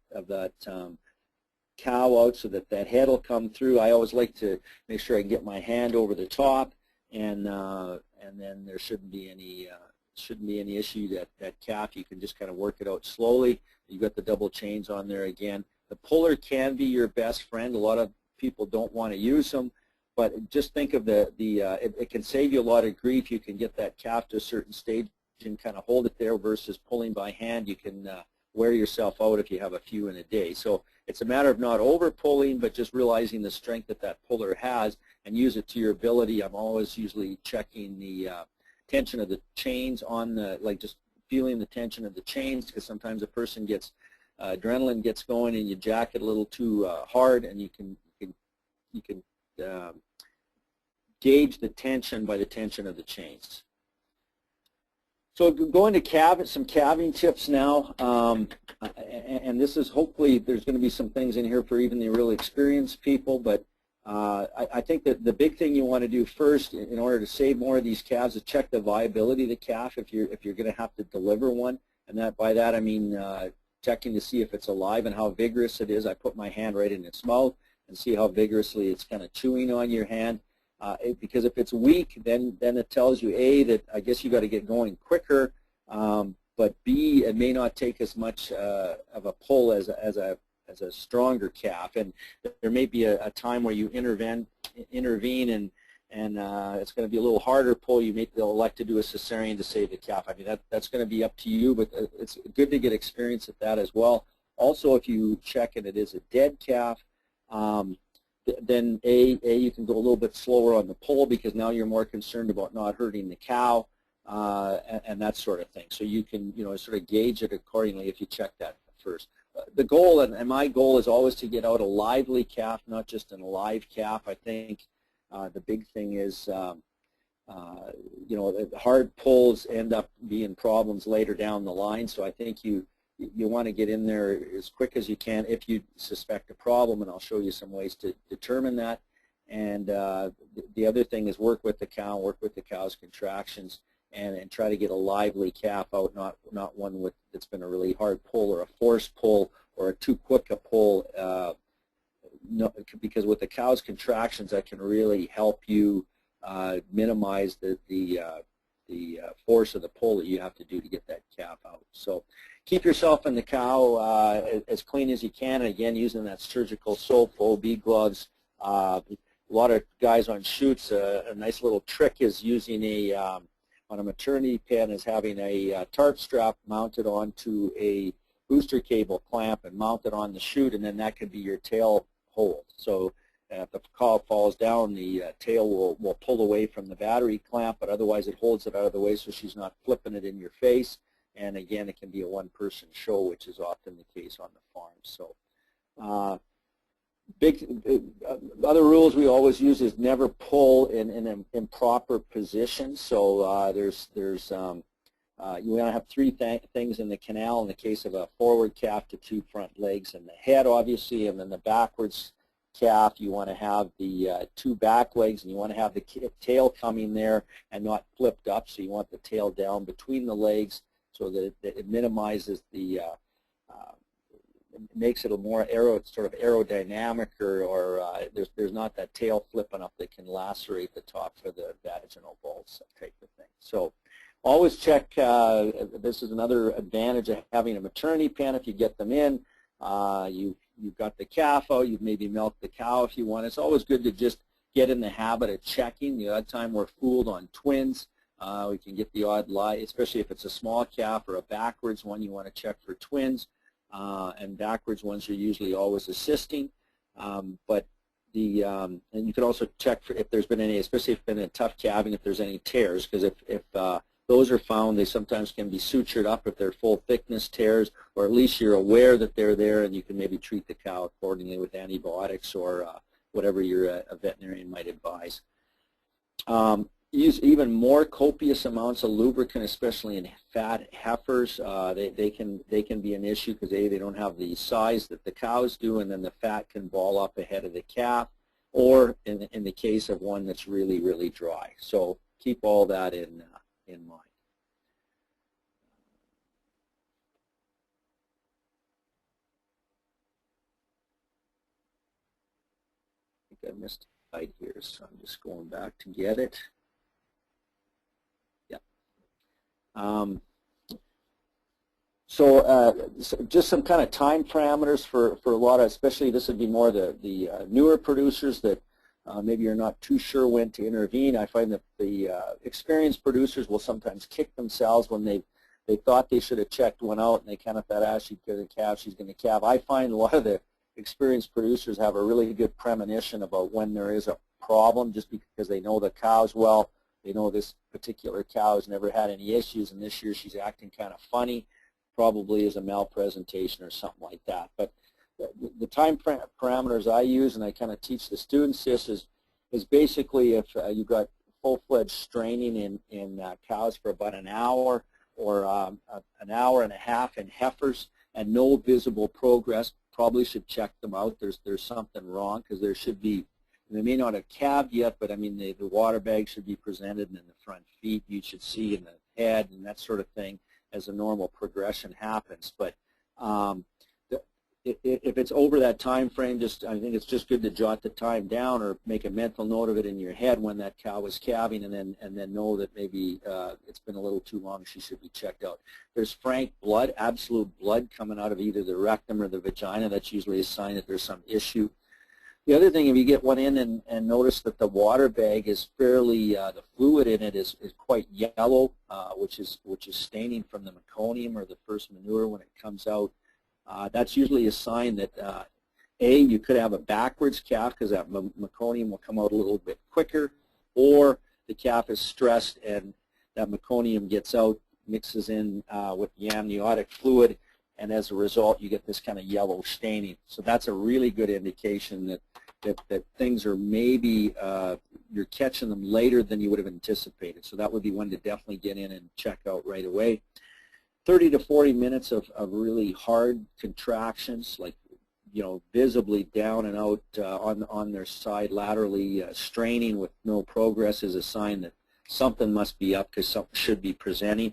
cow out so that that head will come through. I always like to make sure I can get my hand over the top, and then there shouldn't be any issue. That calf, you can just kind of work it out slowly. You've got the double chains on there again. The puller can be your best friend. A lot of people don't want to use them, but just think of it can save you a lot of grief. You can get that calf to a certain stage and kind of hold it there versus pulling by hand. You can wear yourself out if you have a few in a day. So it's a matter of not over pulling, but just realizing the strength that puller has and use it to your ability. I'm always usually checking the tension of the chains on just feeling the tension of the chains, because sometimes a person gets adrenaline gets going and you jack it a little too hard, and you can gauge the tension by the tension of the chains. So going to some calving tips now, and this is hopefully there's going to be some things in here for even the really experienced people, but I think that the big thing you want to do first in order to save more of these calves is check the viability of the calf if you're going to have to deliver one, and by that I mean checking to see if it's alive and how vigorous it is. I put my hand right in its mouth and see how vigorously it's kind of chewing on your hand. Because if it's weak, then it tells you A, that I guess you got to get going quicker, but B, it may not take as much of a pull as a stronger calf, and there may be a time where you intervene and it's going to be a little harder pull. They'll elect to do a cesarean to save the calf. I mean, that's going to be up to you, but it's good to get experience at that as well. Also, if you check and it is a dead calf, then you can go a little bit slower on the pull, because now you're more concerned about not hurting the cow and that sort of thing. So you can sort of gauge it accordingly if you check that first. The goal, and my goal, is always to get out a lively calf, not just an alive calf. I think the big thing is hard pulls end up being problems later down the line. So I think you want to get in there as quick as you can if you suspect a problem, and I'll show you some ways to determine that. And the other thing is work with the cow, work with the cow's contractions, and try to get a lively calf out, not one that's been a really hard pull or a forced pull or a too quick a pull. Because with the cow's contractions, that can really help you minimize the force of the pull that you have to do to get that calf out. So keep yourself and the cow as clean as you can, and again, using that surgical soap, OB gloves. A lot of guys on shoots, a nice little trick is using on a maternity pen, is having a tarp strap mounted onto a booster cable clamp and mounted on the chute, and then that could be your tail hold. So if the cow falls down, the tail will pull away from the battery clamp, but otherwise it holds it out of the way so she's not flipping it in your face. And again, it can be a one-person show, which is often the case on the farm. So other rules we always use is never pull in an improper position. So you want to have three things in the canal in the case of a forward calf to two front legs and the head, obviously, and then the backwards calf, you want to have the two back legs, and you want to have the tail coming there and not flipped up, so you want the tail down between the legs so that it minimizes the makes it a more sort of aerodynamic, or there's not that tail flipping up that can lacerate the top for the vaginal bulbs type of thing. So always check, this is another advantage of having a maternity pen. If you get them in, you've got the calf out, you've maybe milked the cow if you want. It's always good to just get in the habit of checking. The odd time we're fooled on twins, we can get the odd lie, especially if it's a small calf or a backwards one. You want to check for twins, and backwards ones are usually always assisting. But and you can also check for if there's been any, especially if it's been a tough calving, if there's any tears, because if those are found, they sometimes can be sutured up if they're full thickness tears, or at least you're aware that they're there, and you can maybe treat the cow accordingly with antibiotics or whatever your veterinarian might advise. Use even more copious amounts of lubricant, especially in fat heifers. They can be an issue because they don't have the size that the cows do, and then the fat can ball up ahead of the calf, or in the case of one that's really, really dry. So keep all that in mind. I think I missed a slide here, so I'm just going back to get it. So just some kind of time parameters for a lot of, especially this would be more the newer producers that maybe you're not too sure when to intervene. I find that the experienced producers will sometimes kick themselves when they thought they should have checked one out and they kind of thought, she's going to calve, she's going to calve. I find a lot of the experienced producers have a really good premonition about when there is a problem, just because they know the cows well. They know this particular cow has never had any issues, and this year she's acting kind of funny, probably is a malpresentation or something like that. But the time parameters I use, and I kind of teach the students this, is basically if you've got full-fledged straining in cows for about an hour or an hour and a half in heifers and no visible progress, probably should check them out. There's something wrong, because there should be, they may not have calved yet, but I mean the water bag should be presented, and in the front feet you should see in the head and that sort of thing as a normal progression happens. But if it's over that time frame, I think it's just good to jot the time down or make a mental note of it in your head when that cow is calving, and then know that maybe it's been a little too long, she should be checked out. There's frank blood, absolute blood coming out of either the rectum or the vagina. That's usually a sign that there's some issue. The other thing, if you get one in and notice that the water bag is fairly, the fluid in it is quite yellow, which is staining from the meconium or the first manure when it comes out, that's usually a sign that you could have a backwards calf, because that meconium will come out a little bit quicker, or the calf is stressed and that meconium gets out, mixes in with the amniotic fluid, and as a result you get this kind of yellow staining. So that's a really good indication that things are maybe you're catching them later than you would have anticipated. So that would be one to definitely get in and check out right away. 30 to 40 minutes of really hard contractions, like visibly down and out on their side laterally, straining with no progress, is a sign that something must be up, because something should be presenting.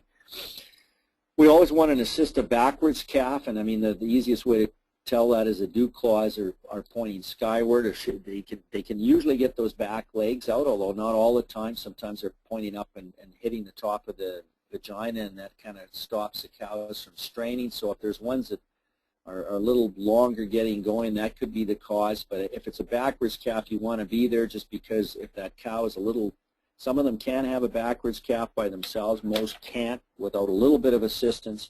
We always want to assist a backwards calf, and I mean the easiest way to tell that is the dew claws are pointing skyward, or they can usually get those back legs out, although not all the time. Sometimes they're pointing up and hitting the top of the vagina, and that kind of stops the cows from straining. So if there's ones that are a little longer getting going, that could be the cause. But if it's a backwards calf, you want to be there, just because if that cow is a little, some of them can have a backwards calf by themselves. Most can't without a little bit of assistance.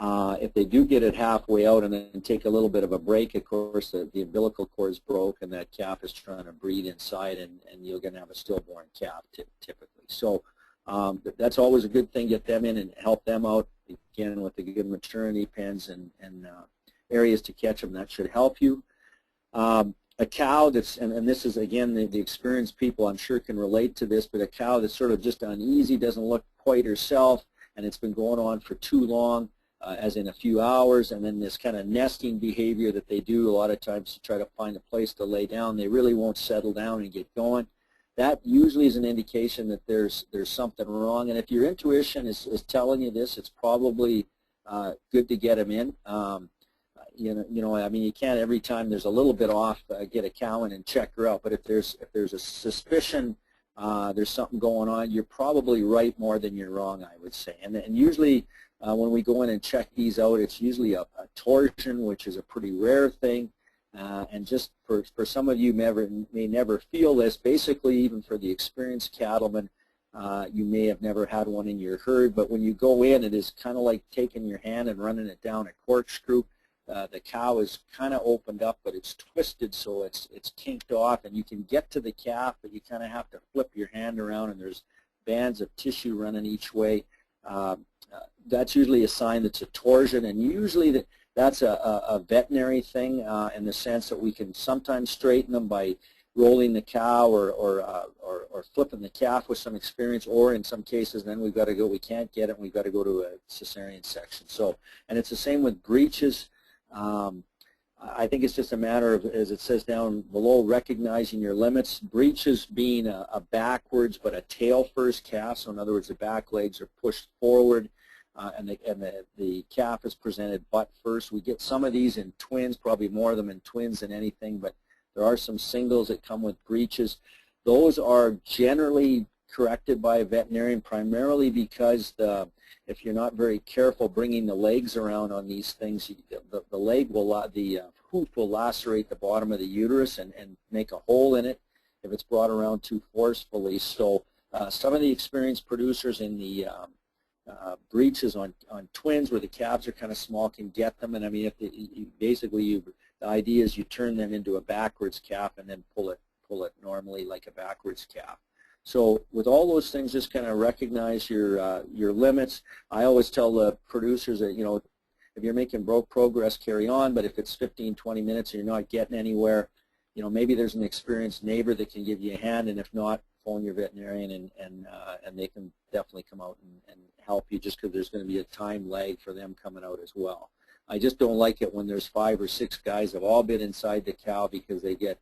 If they do get it halfway out and then take a little bit of a break, of course, the umbilical cord is broke and that calf is trying to breathe inside, and you're going to have a stillborn calf typically. So that's always a good thing. Get them in and help them out, again, with the good maternity pens and areas to catch them. That should help you. A cow that's, and this is, again, the experienced people I'm sure can relate to this, but a cow that's sort of just uneasy, doesn't look quite herself, and it's been going on for too long, as in a few hours, and then this kind of nesting behavior that they do a lot of times to try to find a place to lay down. They really won't settle down and get going. That usually is an indication that there's something wrong, and if your intuition is telling you this, it's probably good to get them in. You know, I mean, you can't every time there's a little bit off get a cow in and check her out, but if there's a suspicion there's something going on, you're probably right more than you're wrong, I would say. And usually when we go in and check these out, it's usually a torsion, which is a pretty rare thing. And just for some of you may never feel this, basically even for the experienced cattleman, you may have never had one in your herd, but when you go in, it is kind of like taking your hand and running it down a corkscrew. The cow is kind of opened up, but it's twisted, so it's kinked off, and you can get to the calf, but you kind of have to flip your hand around, and there's bands of tissue running each way. That's usually a sign that's a torsion, and usually that's a veterinary thing in the sense that we can sometimes straighten them by rolling the cow or flipping the calf with some experience, or in some cases then we've got to go, we can't get it, we've got to go to a cesarean section. So, and it's the same with breeches. I think it's just a matter of, as it says down below, recognizing your limits. Breeches being a backwards but a tail first calf, so in other words the back legs are pushed forward and the calf is presented butt first. We get some of these in twins, probably more of them in twins than anything, but there are some singles that come with breeches. Those are generally corrected by a veterinarian, primarily because if you're not very careful bringing the legs around on these things, the leg will, the hoof will lacerate the bottom of the uterus and make a hole in it if it's brought around too forcefully. So some of the experienced producers in the breeches on twins where the calves are kind of small can get them, and I mean, basically the idea is you turn them into a backwards calf and then pull it normally like a backwards calf. So with all those things, just kind of recognize your limits. I always tell the producers that, you know, if you're making progress, carry on, but if it's 15, 20 minutes and you're not getting anywhere, you know, maybe there's an experienced neighbor that can give you a hand, and if not, phone your veterinarian and they can definitely come out and help you, just because there's going to be a time lag for them coming out as well. I just don't like it when there's 5 or 6 guys that have all been inside the cow because they get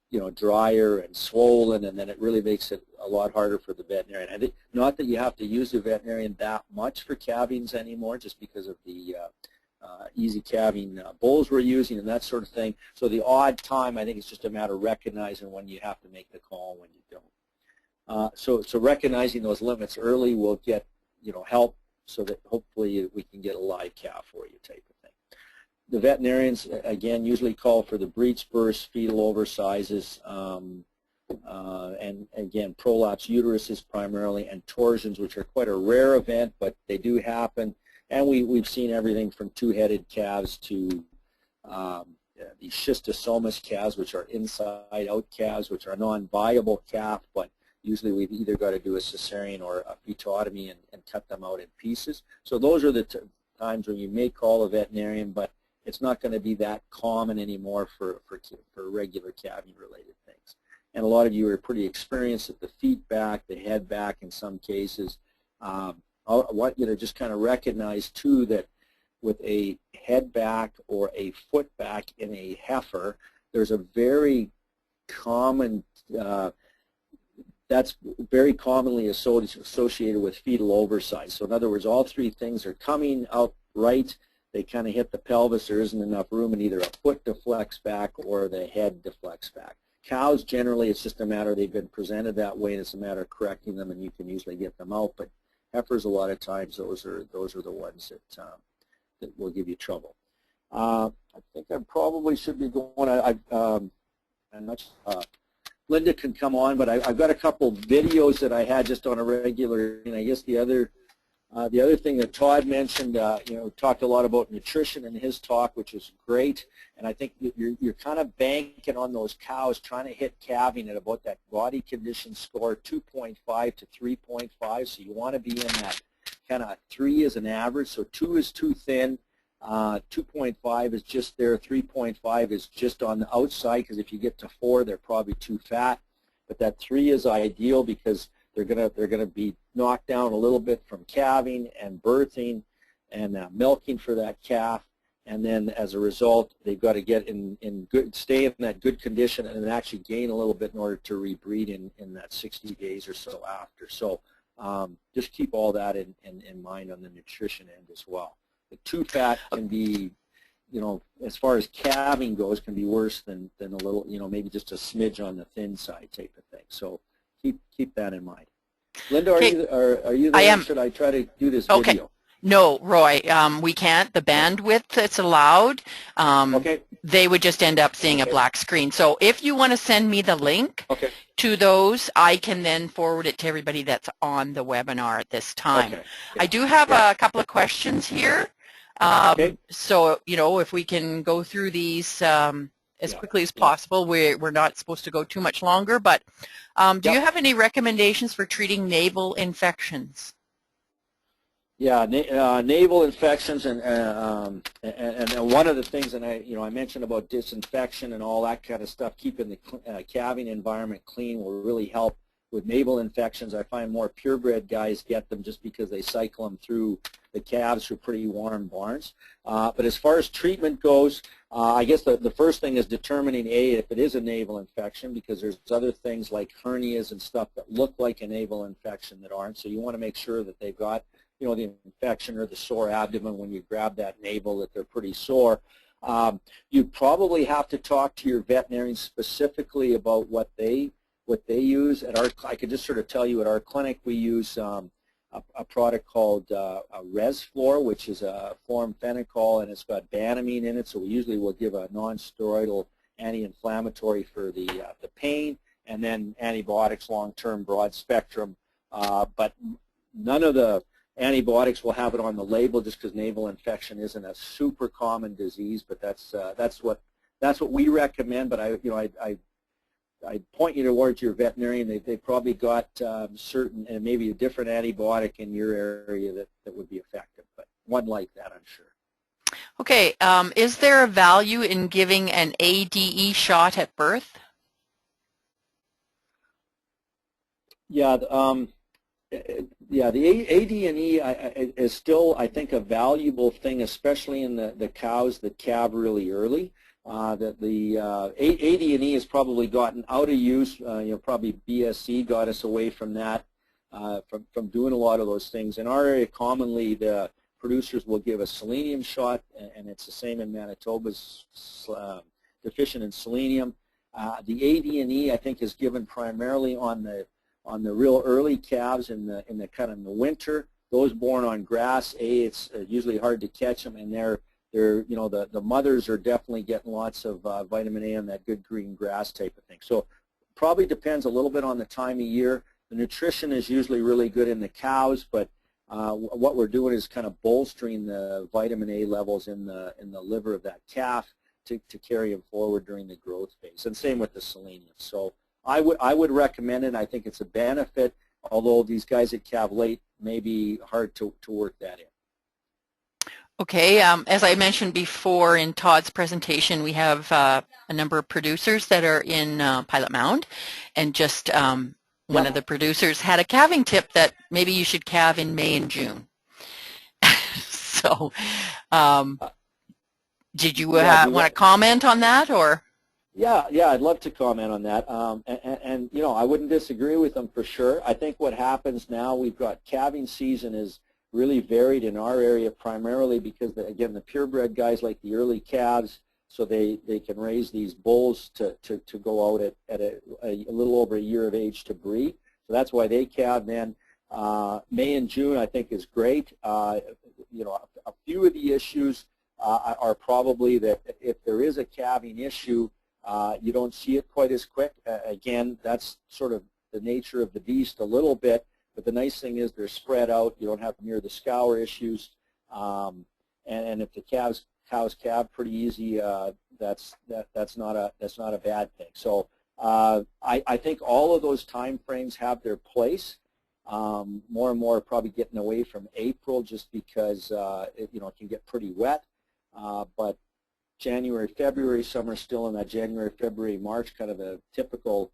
you know, drier and swollen, and then it really makes it a lot harder for the veterinarian. I think not that you have to use the veterinarian that much for calvings anymore, just because of the easy calving bulls we're using and that sort of thing. So the odd time, I think it's just a matter of recognizing when you have to make the call and when you don't. So recognizing those limits early will get, you know, help so that hopefully we can get a live calf for you type of thing. The veterinarians, again, usually call for the breech bursts, fetal oversizes, and again, prolapse uteruses primarily, and torsions, which are quite a rare event, but they do happen. And we've seen everything from 2-headed calves to the schistosomus calves, which are inside-out calves, which are non-viable calf, but usually we've either got to do a cesarean or a fetotomy and cut them out in pieces. So those are the times when you may call a veterinarian, but it's not going to be that common anymore for regular calving-related things. And a lot of you are pretty experienced at the feet back, the head back in some cases. I want you to just kind of recognize, too, that with a head back or a foot back in a heifer, there's a very common, that's very commonly associated with fetal oversize. So in other words, all 3 things are coming out right. They kind of hit the pelvis. There isn't enough room, and either a foot deflects back or the head deflects back. Cows, generally, it's just a matter, they've been presented that way, and it's a matter of correcting them, and you can usually get them out. But heifers, a lot of times, those are the ones that will give you trouble. I think I probably should be going. I'm not. Linda can come on, but I've got a couple videos that I had just on a regular. And I guess the other thing that Tod mentioned, you know, talked a lot about nutrition in his talk, which is great. And I think you're kind of banking on those cows trying to hit calving at about that body condition score 2.5 to 3.5. So you want to be in that kind of 3 as an average. So 2 is too thin. 2.5 is just there. 3.5 is just on the outside, because if you get to 4, they're probably too fat. But that 3 is ideal because they're gonna be knocked down a little bit from calving and birthing and milking for that calf, and then as a result, they've got to get stay in that good condition and then actually gain a little bit in order to rebreed in that 60 days or so after. So just keep all that in mind on the nutrition end as well. The too fat can be, you know, as far as calving goes, can be worse than a little, you know, maybe just a smidge on the thin side type of thing. So keep that in mind. Linda, Okay. are you there? I am. Should I try to do this Okay. video? No, Roy, we can't. The bandwidth that's allowed, Okay. they would just end up seeing a Okay. black screen. So if you want to send me the link Okay. to those, I can then forward it to everybody that's on the webinar at this time. Okay. I do have a couple of questions here. Okay. So, you know, if we can go through these as quickly as possible. We're not supposed to go too much longer, but do you have any recommendations for treating naval infections? Yeah, naval infections, and one of the things, and I mentioned about disinfection and all that kind of stuff, keeping the calving environment clean will really help with naval infections. I find more purebred guys get them just because they cycle them through the calves through pretty warm barns. But as far as treatment goes, I guess the first thing is determining if it is a naval infection, because there's other things like hernias and stuff that look like a naval infection that aren't. So you want to make sure that they've got the infection or the sore abdomen when you grab that navel, that they're pretty sore. You probably have to talk to your veterinarian specifically about what they use. I could just sort of tell you at our clinic we use a product called Resflor, which is a fluoromphenicol, and it's got banamine in it. So we usually will give a non-steroidal anti-inflammatory for the pain, and then antibiotics long-term broad spectrum. But none of the antibiotics will have it on the label just because naval infection isn't a super common disease, but that's what we recommend. But I point you towards your veterinarian. They've probably got certain, and maybe a different antibiotic in your area that would be effective, but one like that, I'm sure. Okay, is there a value in giving an ADE shot at birth? Yeah, the AD&E is still, I think, a valuable thing, especially in the cows that calve really early. That the AD&E has probably gotten out of use. Probably BSC got us away from that, from doing a lot of those things. In our area, commonly the producers will give a selenium shot, and it's the same in Manitoba's deficient in selenium. The AD&E, I think, is given primarily on the real early calves in the winter. Those born on grass, it's usually hard to catch them, and the mothers are definitely getting lots of vitamin A on that good green grass type of thing. So probably depends a little bit on the time of year. The nutrition is usually really good in the cows, but what we're doing is kind of bolstering the vitamin A levels in the liver of that calf to carry them forward during the growth phase, and same with the selenium. So I would recommend it. I think it's a benefit, although these guys that calve late may be hard to work that in. Okay, as I mentioned before in Todd's presentation, we have a number of producers that are in Pilot Mound, and just one of the producers had a calving tip that maybe you should calve in May and June. So did you want to comment on that, or? Yeah, I'd love to comment on that. And I wouldn't disagree with them for sure. I think what happens now, we've got calving season is really varied in our area, primarily because, again, the purebred guys like the early calves, so they can raise these bulls to go out at a little over a year of age to breed. So that's why they calve then. May and June, I think, is great. A few of the issues are probably that if there is a calving issue, you don't see it quite as quick. Again, that's sort of the nature of the beast a little bit, but the nice thing is they're spread out. You don't have near the scour issues, and if the cows calve pretty easy, that's not a bad thing. So I think all of those time frames have their place. More and more are probably getting away from April just because it can get pretty wet, but January, February, some are still in that January, February, March, kind of a typical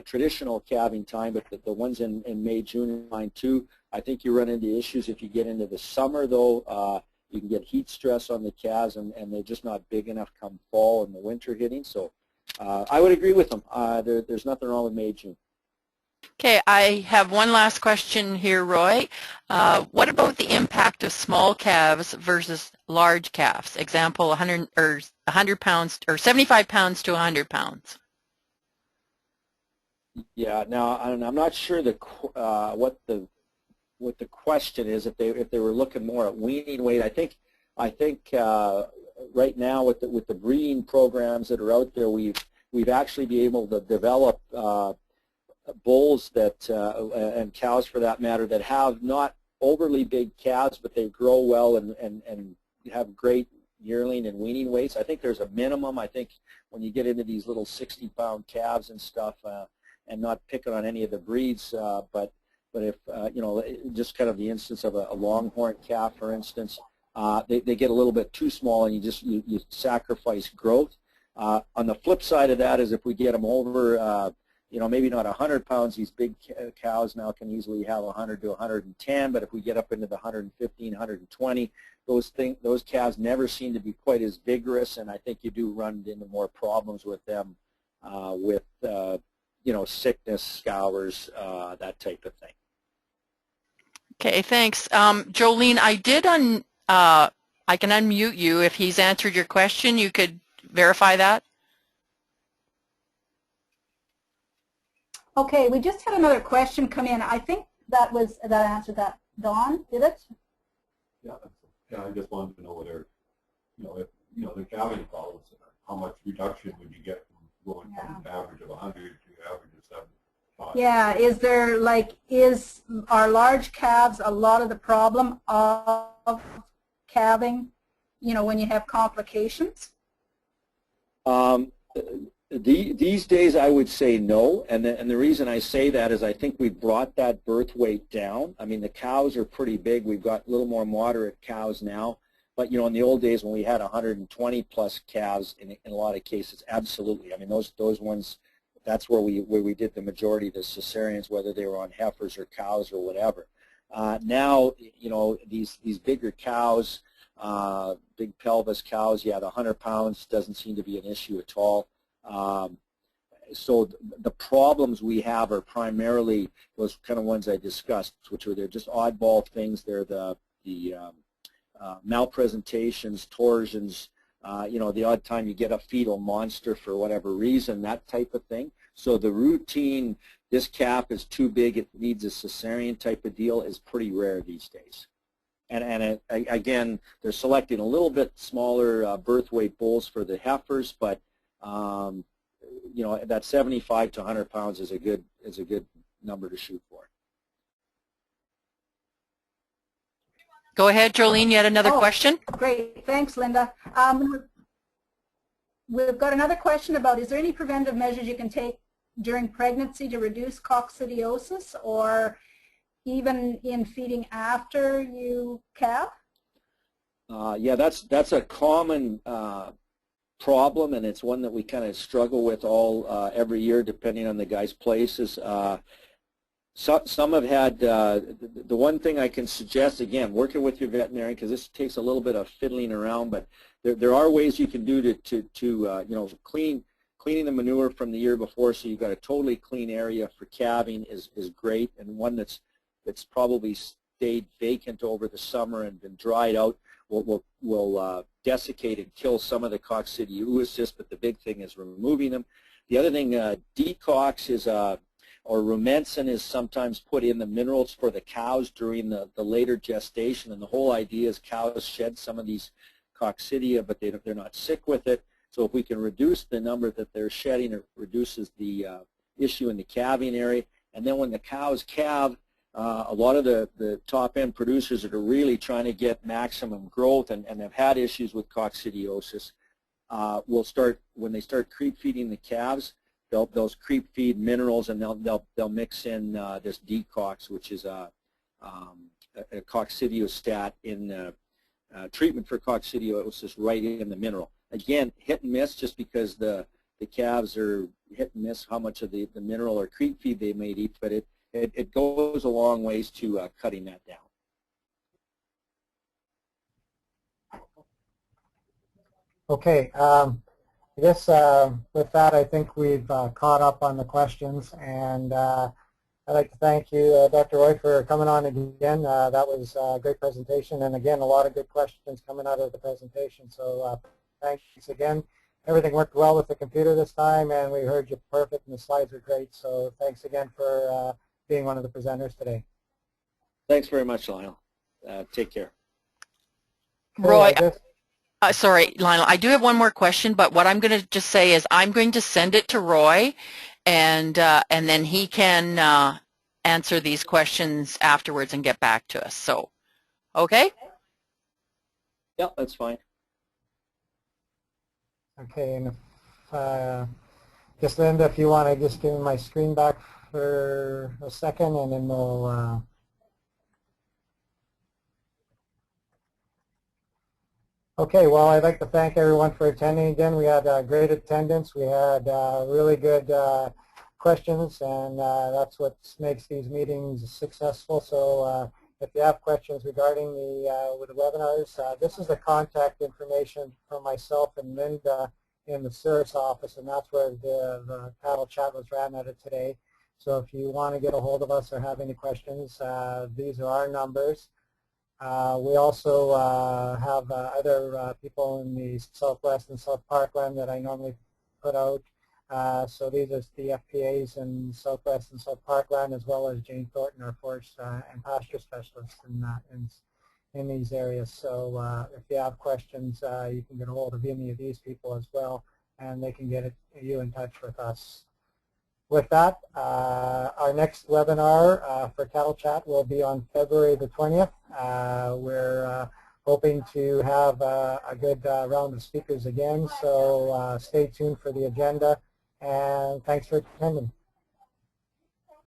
traditional calving time, but the ones in May, June, and mine too, I think you run into issues if you get into the summer, though. You can get heat stress on the calves, and they're just not big enough come fall and the winter hitting. So I would agree with them. There's nothing wrong with May, June. Okay, I have one last question here, Roy. What about the impact of small calves versus large calves? Example, 100 pounds or 75 pounds to 100 pounds. Yeah. Now I'm not sure what the question is. If they were looking more at weaning weight, I think right now with the breeding programs that are out there, we've actually been able to develop bulls that and cows for that matter that have not overly big calves, but they grow well and have great yearling and weaning weights. I think there's a minimum. I think when you get into these little 60-pound calves and stuff, and not picking on any of the breeds, but if you know, just kind of the instance of a longhorn calf, for instance, they get a little bit too small, and you sacrifice growth. On the flip side of that is if we get them over, you know, maybe not 100 pounds, these big cows now can easily have 100 to 110, but if we get up into the 115, 120, those calves never seem to be quite as vigorous, and I think you do run into more problems with them with, you know, sickness, scours, that type of thing. Okay, thanks. Jolene, I can unmute you. If he's answered your question, you could verify that. Okay, we just had another question come in. I think that answered that. Dawn, did it? Yeah, I just wanted to know whether, you know, if you know the calving follows, how much reduction would you get from going from an average of 100 to average of 75? Yeah, are large calves a lot of the problem of calving, you know, when you have complications? These days I would say no, and the reason I say that is I think we've brought that birth weight down. I mean, the cows are pretty big. We've got a little more moderate cows now, but you know, in the old days when we had 120 plus calves, in a lot of cases, absolutely. I mean, those ones, that's where we did the majority of the cesareans, whether they were on heifers or cows or whatever. Now, you know, these bigger cows, big pelvis cows, yeah, the 100 pounds doesn't seem to be an issue at all. So the problems we have are primarily those kind of ones I discussed, which are they're just oddball things. They're the malpresentations, torsions, you know, the odd time you get a fetal monster for whatever reason, that type of thing. So the routine, this calf is too big, it needs a cesarean type of deal, is pretty rare these days. And again, they're selecting a little bit smaller birth weight bulls for the heifers, but you know, that 75 to 100 pounds is a good number to shoot for. Go ahead, Jolene. You had another question? Great. Thanks, Linda. We've got another question about, is there any preventive measures you can take during pregnancy to reduce coccidiosis, or even in feeding after you calve? Yeah, that's a common problem, and it's one that we kind of struggle with every year, depending on the guy's places. Some have had, the one thing I can suggest, again, working with your veterinarian, because this takes a little bit of fiddling around, but there are ways you can do to you know, cleaning the manure from the year before, so you've got a totally clean area for calving is great, and one that's probably stayed vacant over the summer and been dried out will desiccate and kill some of the coccidiosis, but the big thing is removing them. The other thing, decox is or rumensin is sometimes put in the minerals for the cows during the later gestation, and the whole idea is cows shed some of these coccidia, but they're not sick with it. So if we can reduce the number that they're shedding, it reduces the issue in the calving area. And then when the cows calve, a lot of the top-end producers that are really trying to get maximum growth and have had issues with coccidiosis will start, when they start creep feeding the calves, they'll creep feed minerals, and they'll mix in this decox, which is a coccidiostat in treatment for coccidiosis right in the mineral. Again, hit and miss, just because the calves are hit and miss how much of the mineral or creep feed they may eat, but it goes a long ways to cutting that down. Okay, I guess with that, I think we've caught up on the questions, and I'd like to thank you, Dr. Roy, for coming on again. That was a great presentation, and again, a lot of good questions coming out of the presentation. So thanks again, everything worked well with the computer this time, and we heard you perfect, and the slides were great. So thanks again for being one of the presenters today. Thanks very much, Lionel. Take care. Roy, sorry, Lionel, I do have one more question, but what I'm going to just say is I'm going to send it to Roy, and then he can answer these questions afterwards and get back to us. So, okay? Yeah, that's fine. Okay, and if, just Linda, if you want to just give me my screen back for a second, and then we'll okay, well, I'd like to thank everyone for attending again. We had great attendance. We had really good questions, and that's what makes these meetings successful. So if you have questions regarding the webinars, this is the contact information for myself and Linda in the service office, and that's where the cattle chat was ran out of today. So if you want to get a hold of us or have any questions, these are our numbers. We also have other people in the Southwest and South Parkland that I normally put out. So these are the FPAs in Southwest and South Parkland, as well as Jane Thornton, our forest and pasture specialist in these areas. So if you have questions, you can get a hold of any of these people as well, and they can get you in touch with us. With that, our next webinar for Cattle Chat will be on February the 20th. We're hoping to have a good round of speakers again, so stay tuned for the agenda, and thanks for attending.